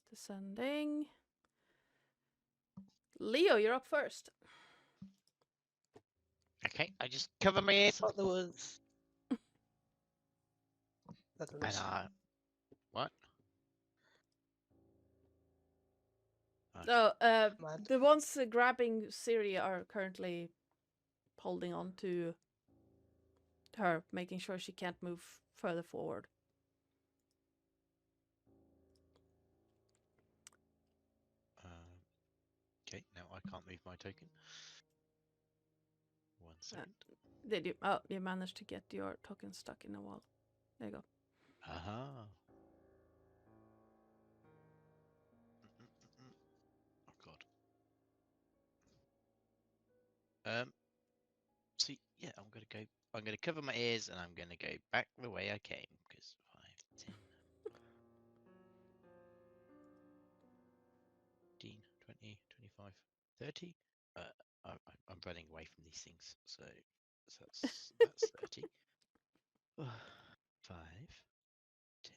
descending. Leo, you're up first. Okay, I just cover my ears. Thought there was. That And was what? So, mad. the ones grabbing Siri are currently holding on to her, making sure she can't move further forward. Okay, now I can't move my token. 1 second. Did you? Oh, you managed to get your token stuck in a wall. There you go. Aha. Oh god. See, yeah, I'm gonna cover my ears and I'm gonna go back the way I came because 5, 10, 15, 20, 25, 30. I'm running away from these things, so that's 30. 5, 10,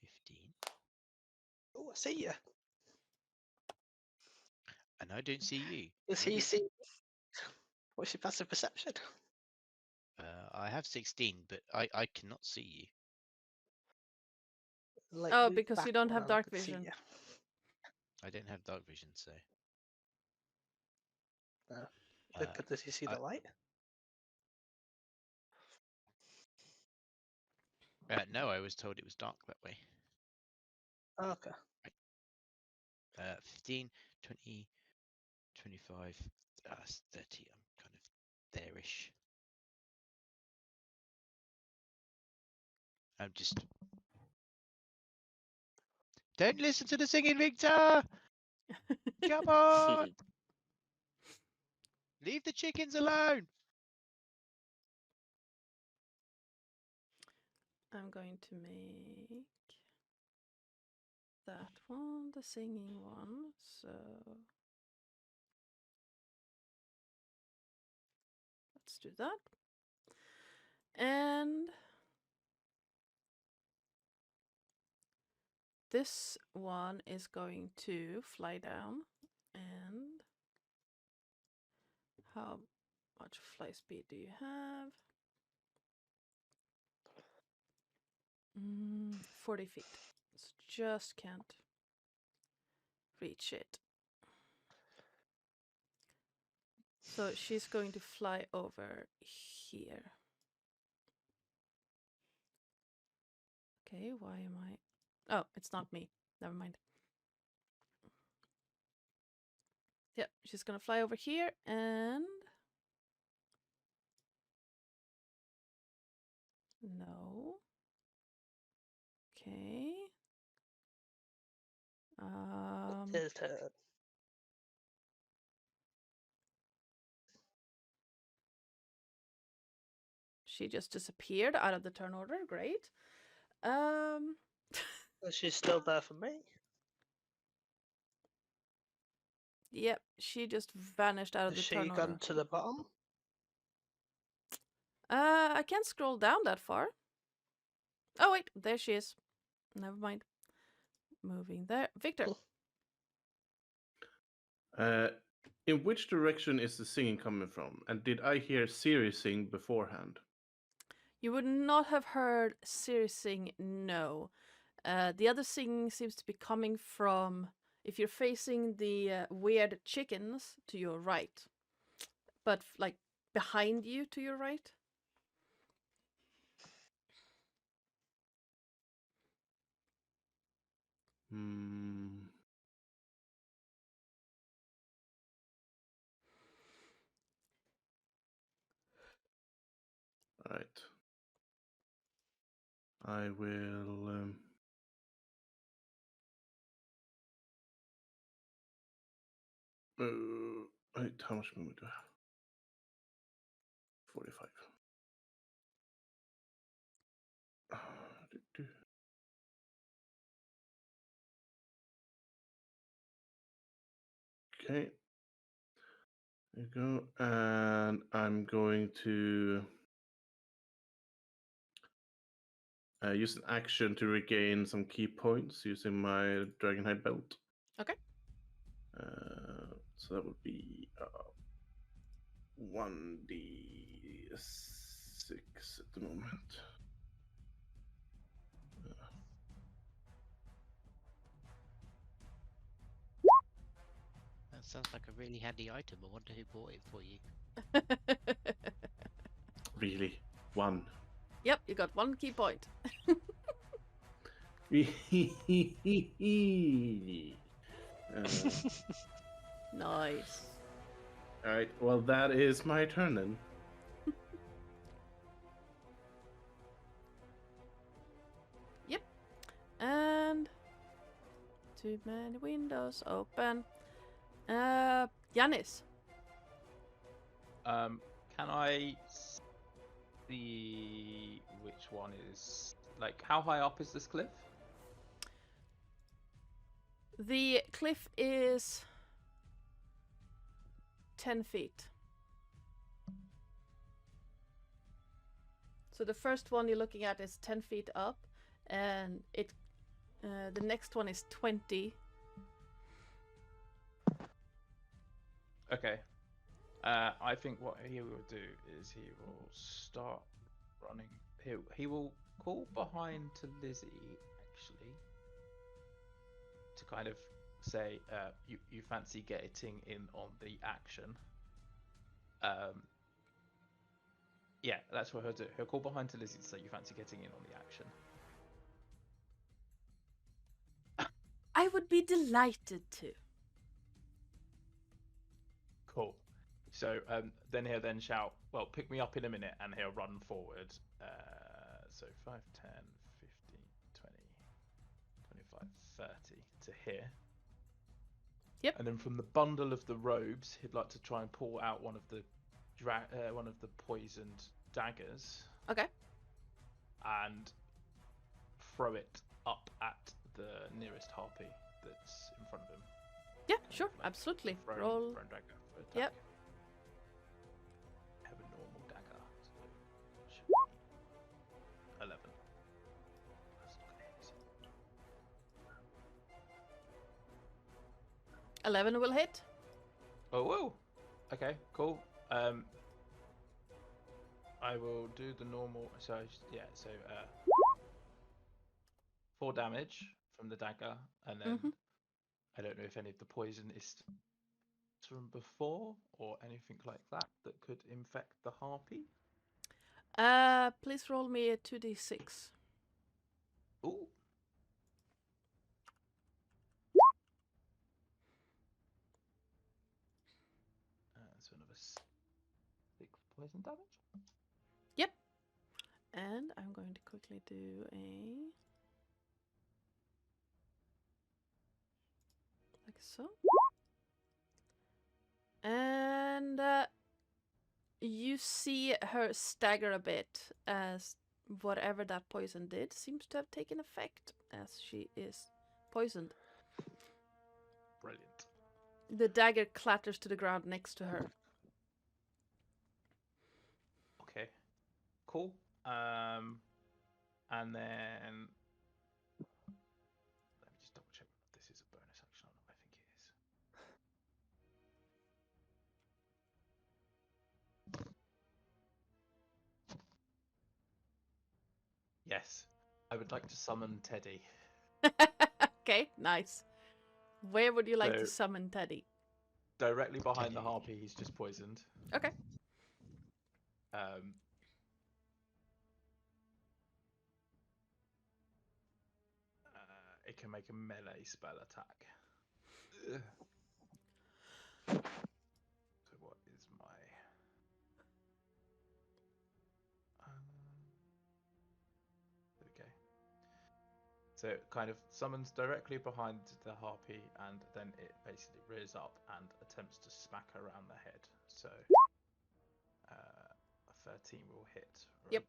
15. Oh, I see you. And I don't see you. Does he see? What's your passive perception? I have 16, but I cannot see you. Like, Oh, move because you back don't one have and I dark could see vision. you. I don't have dark vision, so. But does he see the light? No, I was told it was dark that way. Oh, okay. 15, 20, 25, 30. I'm kind of there-ish. I'm just. Don't listen to the singing, Victor! Come on! Leave the chickens alone! I'm going to make that one the singing one. So let's do that. And this one is going to fly down. And how much fly speed do you have? 40 feet. So just can't reach it. So she's going to fly over here. Okay, why am I? Oh, it's not me. Never mind. Yeah, she's gonna fly over here and no. Okay. His turn. She just disappeared out of the turn order. Great. She's still there for me. Yep, she just vanished out of Has the turn she order. gone to the bottom? I can't scroll down that far. Oh wait, there she is. Never mind. Moving there. Victor. In which direction is the singing coming from? And did I hear Siri sing beforehand? You would not have heard Siri sing, no. The other singing seems to be coming from, if you're facing the weird chickens, to your right. But like behind you to your right. Hmm. Right. I will. Wait, how much movement do I have? 45. Okay. There you go. And I'm going to use an action to regain some key points using my Dragonhide belt. Okay. So that would be 1d6 at the moment. That sounds like a really handy item. I wonder who bought it for you. Really? 1. Yep, you got 1 key point. Nice. Alright, well, that is my turn then. Yep. And too many windows open. Yanis. Can I see which one is like how high up is this cliff? The cliff is 10 feet. So the first one you're looking at is 10 feet up, and the next one is 20. Okay. I think what he will do is he will start running. He will call behind to Lizzie, actually, to kind of say, you fancy getting in on the action. Yeah, that's what he'll do. He'll call behind to Lizzie to say, you fancy getting in on the action. I would be delighted to. Cool. So then he'll then shout, well, pick me up in a minute, and he'll run forward. So 5, 10, 15, 20, 25, 30 to here. Yep. And then from the bundle of the robes, he'd like to try and pull out one of the poisoned daggers. Okay. And throw it up at the nearest harpy that's in front of him. Yeah, sure, absolutely. Roll. Thrown dagger for attack. Yep. Have a normal dagger. So it should be 11. That's not gonna hit. 11 will hit. Oh, whoa. Okay, cool. I will do the normal. So yeah, so 4 damage from the dagger, and then I don't know if any of the poison is from before or anything like that that could infect the harpy. Please roll me a 2d6. Ooh. So another 6 poison damage. Yep. And I'm going to quickly do like so. And you see her stagger a bit as whatever that poison did seems to have taken effect as she is poisoned. Brilliant. The dagger clatters to the ground next to her. Okay. Cool. And then let me just double check if this is a bonus action or not. I think it is. Yes. I would like to summon Teddy. Okay, nice. Where would you like to So- summon Teddy? Directly behind the harpy he's just poisoned. Okay. it can make a melee spell attack. So what is my... there we go. So it kind of summons directly behind the harpy, and then it basically rears up and attempts to smack her around the head. So a 13 will hit. Right? Yep.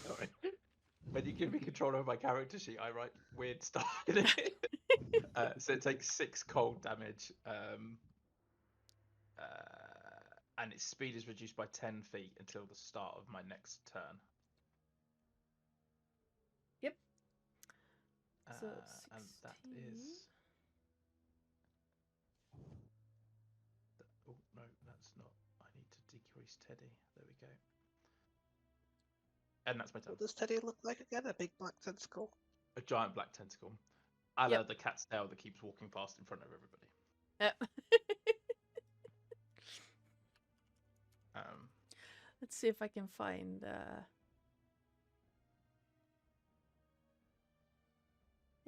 Sorry. When you give me control over my character sheet, I write weird stuff in it. So it takes 6 cold damage. And its speed is reduced by 10 feet until the start of my next turn. Yep. So and that 16. is... Oh, no, that's not... I need to decrease Teddy. There we go. And that's my turn. What does Teddy look like again? A big black tentacle? A giant black tentacle. A la Yep. the cat's tail that keeps walking past in front of everybody. Yep. Let's see if I can find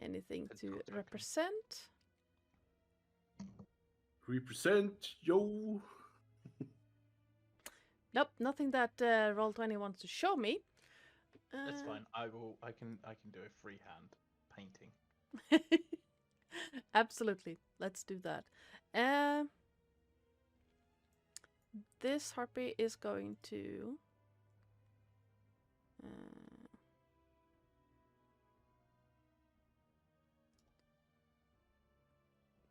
anything to Tentacle token. represent. Represent, yo! Nope, nothing that Roll20 wants to show me. That's fine. I can do a freehand painting. Absolutely, let's do that. This harpy is going to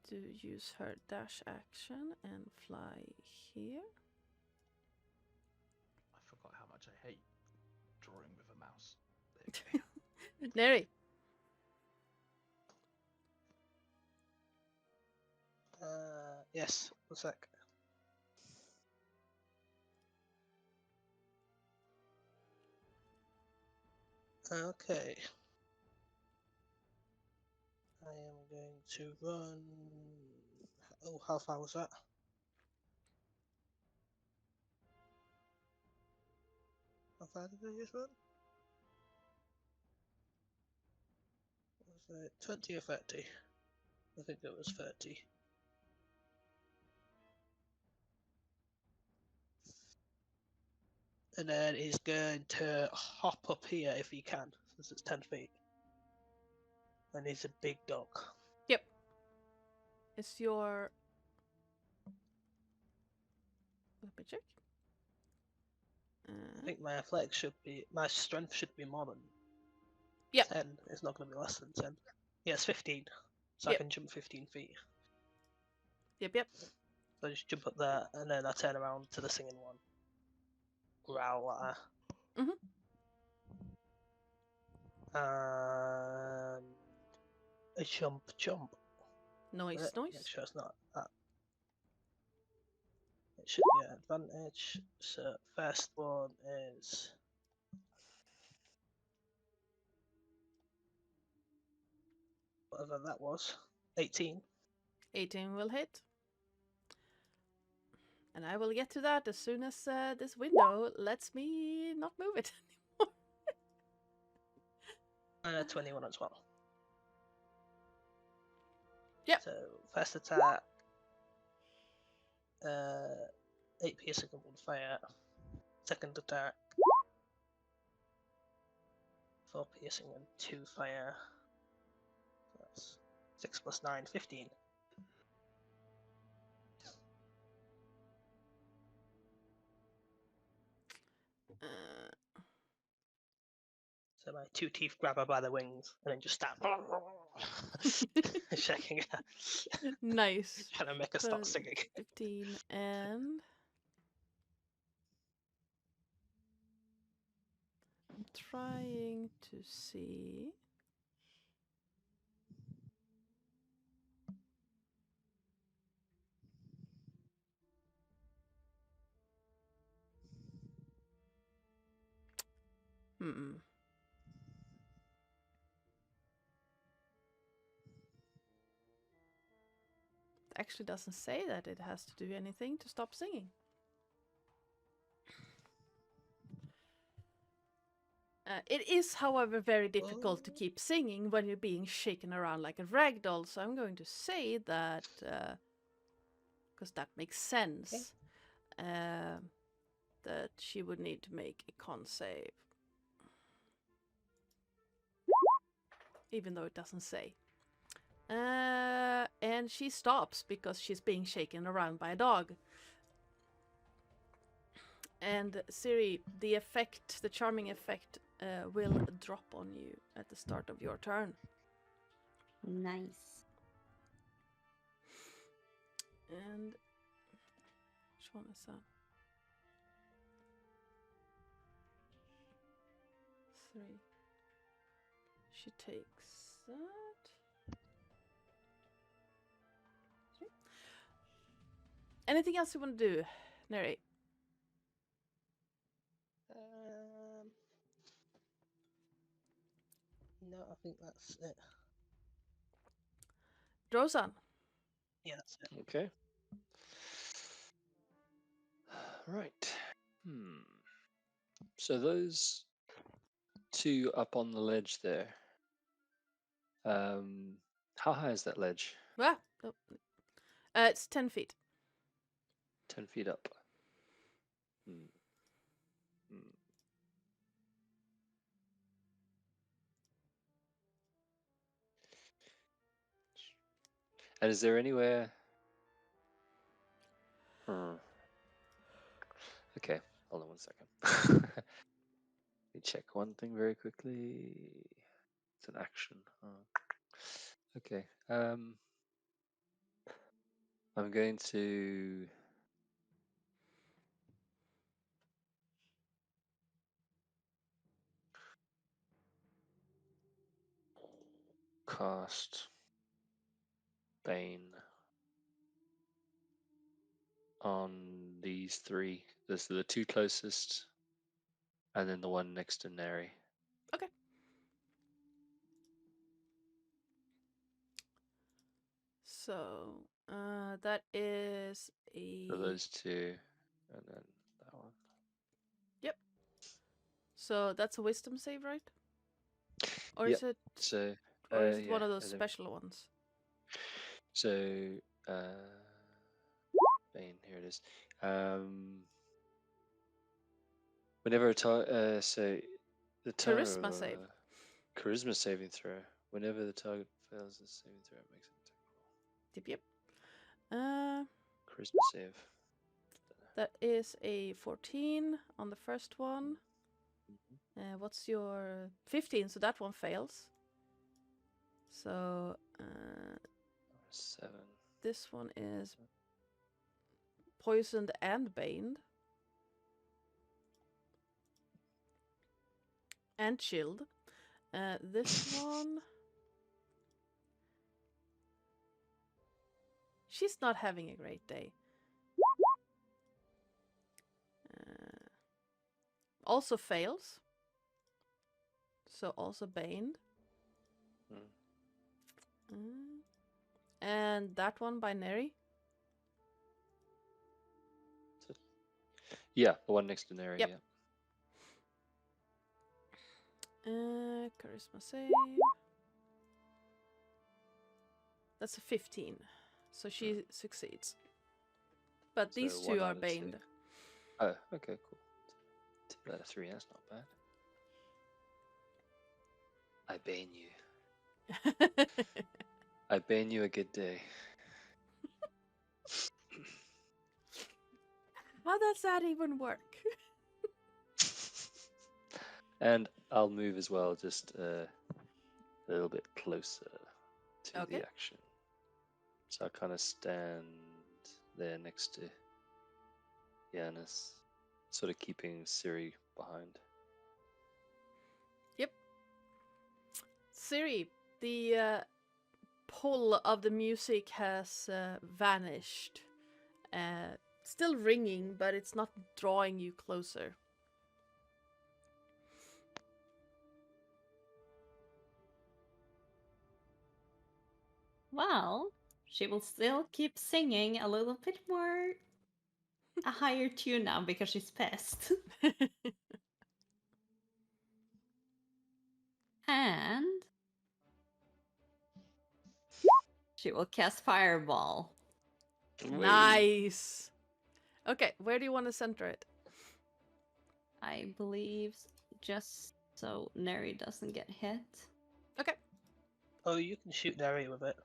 use her dash action and fly here. I forgot how much I hate drawing with a mouse. There you go. Neri. Yes, 1 sec. Okay. I am going to run. Oh, how far was that? How far did I just run? Was it 20 or 30? I think it was 30. And then he's going to hop up here if he can, since it's 10 feet. And he's a big dog. Yep. It's your... Let me check. I think my athletics should be, my strength should be more than Yep. 10. It's not going to be less than 10. Yeah, it's 15. So Yep. I can jump 15 feet. Yep. So I just jump up there, and then I turn around to the singing one. Growl at her. And a jump. Noise. Make sure it's not that. It should be an advantage. So first one is whatever that was. 18. 18 will hit. And I will get to that as soon as this window lets me not move it anymore. And a 21 as well. Yep. So first attack. 8 piercing and 1 fire. Second attack. 4 piercing and 2 fire. That's 6 plus 9, 15. So my 2 teeth grab her by the wings and then just start shaking her. Nice. Trying to make her stop singing. 15 and... I'm trying to see... It actually doesn't say that it has to do anything to stop singing. It is, however, very difficult to keep singing when you're being shaken around like a rag doll. So I'm going to say that, because that makes sense, that she would need to make a con save. Even though it doesn't say. And she stops because she's being shaken around by a dog. And Siri, the charming effect, will drop on you at the start of your turn. Nice. And which one is that? 3. She takes that. 3. Anything else you want to do, Neri? No, I think that's it. Drozan. Yeah, that's it. Okay. Right. So those two up on the ledge there. How high is that ledge? Ah, oh. It's 10 feet. 10 feet up. And is there anywhere? Okay, hold on 1 second. Let me check one thing very quickly. It's an action. Okay. I'm going to cast Bane on these three. This are the two closest, and then the one next to Neri. Okay. So, that is a... So those two, and then that one. Yep. So that's a wisdom save, right? Or Yep. is it... So, Or is it one yeah, of those and then- special ones? So, Bane, here it is. Whenever a target, so the Charisma save. Charisma saving throw. Whenever the target fails a saving throw, it makes an attack roll. Yep. Charisma save. That is a 14 on the first one. What's your 15? So that one fails. So 7. this one is poisoned and baned. And chilled. This one... She's not having a great day. Also fails. So also baned. And that one by Neri. Yeah, the one next to Neri. Yep. Yeah. Charisma save. That's a 15. So she succeeds. But So these 1 two are out of 2. baned. Oh, okay, cool. 2 out of 3, that's not bad. I bane you. I bane you a good day. How does that even work? And I'll move as well, just a little bit closer to Okay. the action. So I kind of stand there next to Yanis, sort of keeping Siri behind. Yep. Siri, the pull of the music has vanished. Still ringing, but it's not drawing you closer. Well, she will still keep singing a little bit more a higher tune now because she's pissed. And she will cast Fireball. Nice. Okay, where do you want to center it? I believe just so Neri doesn't get hit. Okay. Oh, you can shoot Neri with it.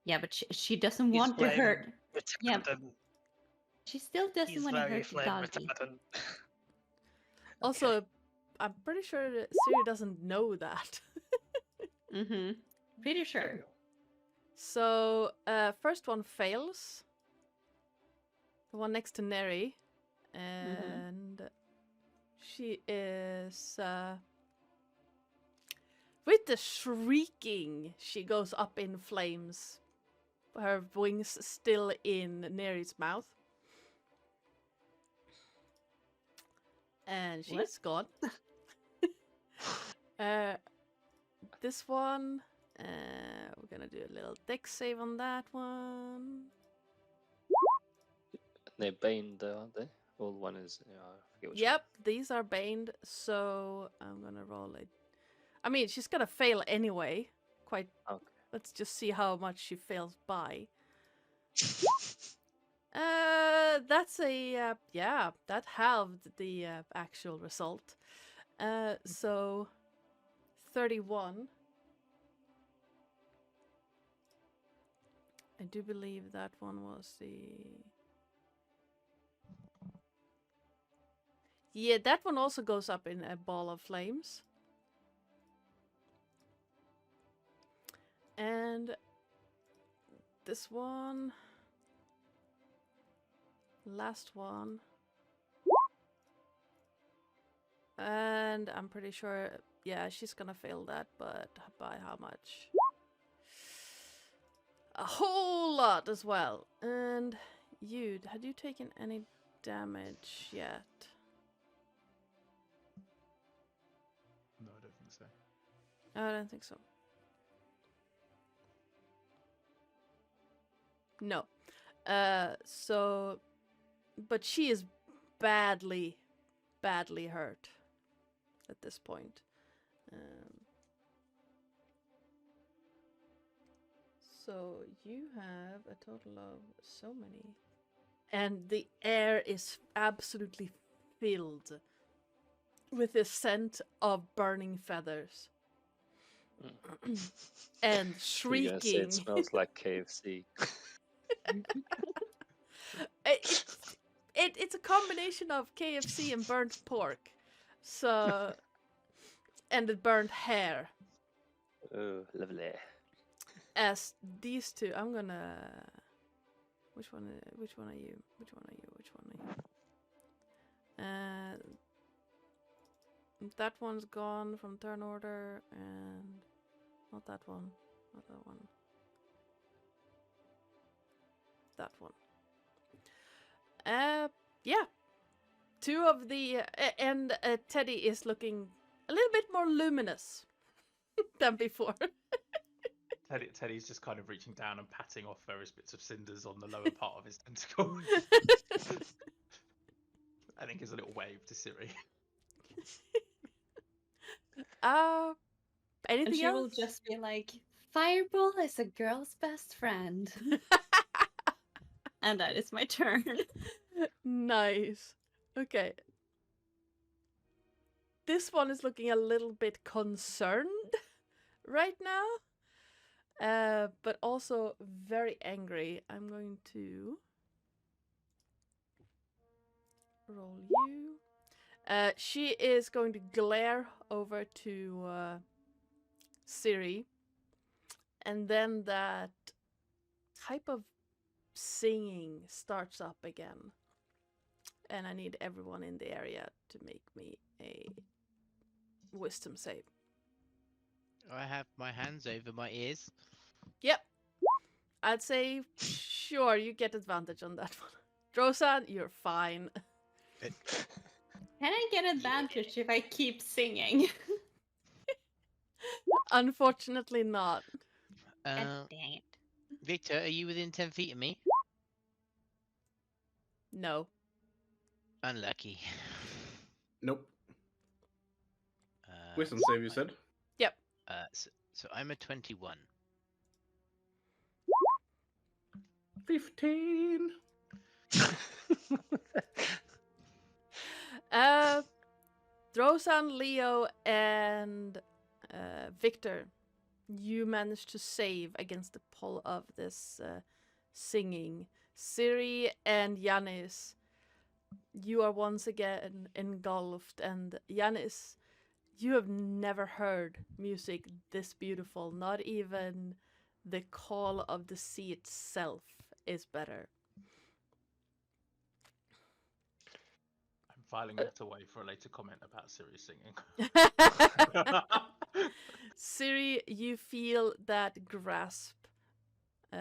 Yeah, but she doesn't He's want to flame hurt. Yeah, retardant. she still doesn't He's want to very hurt the flame doggy. retardant. Also, I'm pretty sure that Siri doesn't know that. Mm-hmm. Pretty sure. So, first one fails. The one next to Neri. And she is... with the shrieking, she goes up in flames. Her wings still in Neri's mouth. And she's gone. This one, we're gonna do a little dex save on that one. They're baned, aren't they? Or one is. I forget which Yep, these are baned, so I'm gonna roll it. I mean, she's gonna fail anyway. Quite. one. Okay. Let's just see how much she fails by. That's a yeah, that halved the actual result. So 31. I do believe that one was the... Yeah, that one also goes up in a ball of flames. And this one... Last one. And I'm pretty sure, yeah, she's gonna fail that, but by how much? A whole lot as well. And you, had you taken any damage yet? No, I don't think so. I don't think so. No. So, but she is badly hurt at this point. So you have a total of so many. And the air is absolutely filled with the scent of burning feathers. And You're shrieking. gonna say it smells like KFC. It's a combination of KFC and burnt pork. So, and the burnt hair. Oh, lovely. As these two, I'm gonna... Which one are you? Which one are you? That one's gone from turn order, and not that one. Not that one. That one. Yeah. Two of the... and Teddy is looking a little bit more luminous than before. Teddy's just kind of reaching down and patting off various bits of cinders on the lower part of his tentacle. I think it's a little wave to Siri. Anything And she else? will just be like, Fireball is a girl's best friend. And that is my turn. Nice. Okay. This one is looking a little bit concerned right now. But also very angry. I'm going to roll you. She is going to glare over to Siri. And then that type of singing starts up again. And I need everyone in the area to make me a wisdom save. I have my hands over my ears. Yep. I'd say, sure, you get advantage on that one. Drosan, you're fine. Can I get advantage if I keep singing? Unfortunately not. God dang it. Victor, are you within 10 feet of me? No. Unlucky. Nope. Uh, Wisdom save, you said? So I'm a 21. 15. Drosan, Leo, and Victor, you managed to save against the pull of this singing. Siri and Yanis, you are once again engulfed, and Yanis, you have never heard music this beautiful. Not even the call of the sea itself is better. I'm filing that away for a later comment about Siri singing. Siri, you feel that grasp.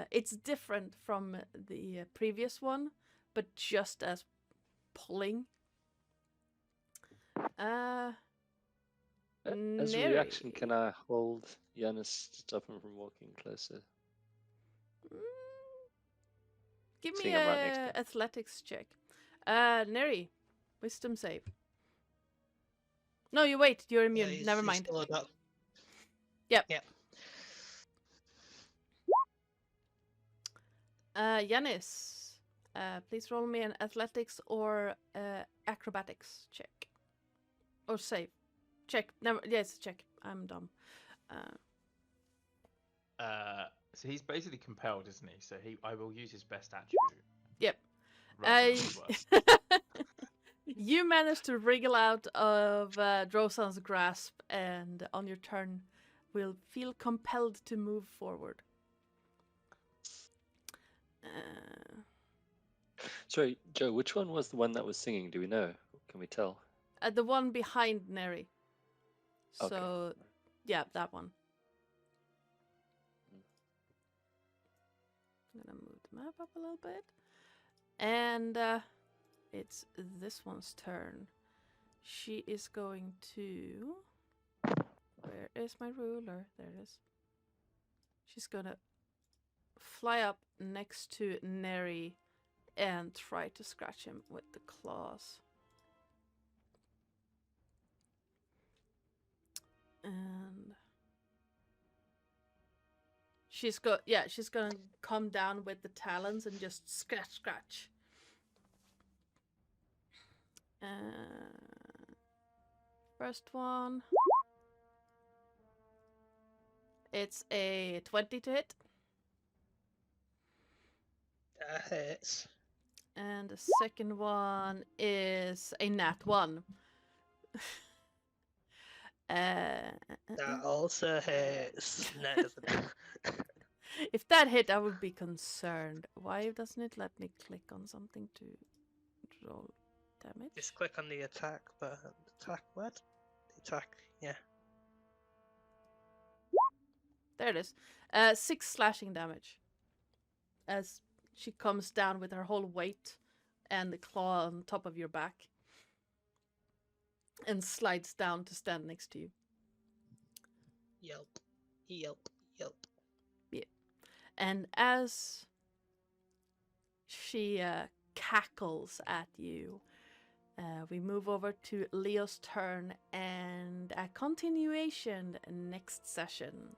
It's different from the previous one, but just as pulling. As a Neri. reaction, can I hold Yanis to stop him from walking closer? Give me Seeing him right next to a him. athletics check. Neri, wisdom save. No, you wait. You're immune. Never He's mind. still a doc- Yep. Yep. Yanis, please roll me an athletics or acrobatics check. Or save. Check. Never. Yes, check. I'm dumb. So he's basically compelled, isn't he? So I will use his best attribute. Yep. rather than his worst. You managed to wriggle out of Drosan's grasp, and on your turn, will feel compelled to move forward. Sorry, Joe, which one was the one that was singing? Do we know? Can we tell? The one behind Neri. Okay. So, yeah, that one. I'm gonna move the map up a little bit. And it's this one's turn. She is going to... Where is my ruler? There it is. She's gonna fly up next to Neri and try to scratch him with the claws. And she's gonna come down with the talons and just scratch. First one. It's a 20 to hit. That hits. And the second one is a nat 1. That also hits. No, it doesn't. If that hit, I would be concerned. Why doesn't it let me click on something to roll damage? Just click on the attack button. Attack what? The attack, yeah. There it is. 6 slashing damage. As she comes down with her whole weight and the claw on top of your back. And slides down to stand next to you. Yelp. Yelp. Yelp. And as she cackles at you, we move over to Leo's turn and a continuation next session.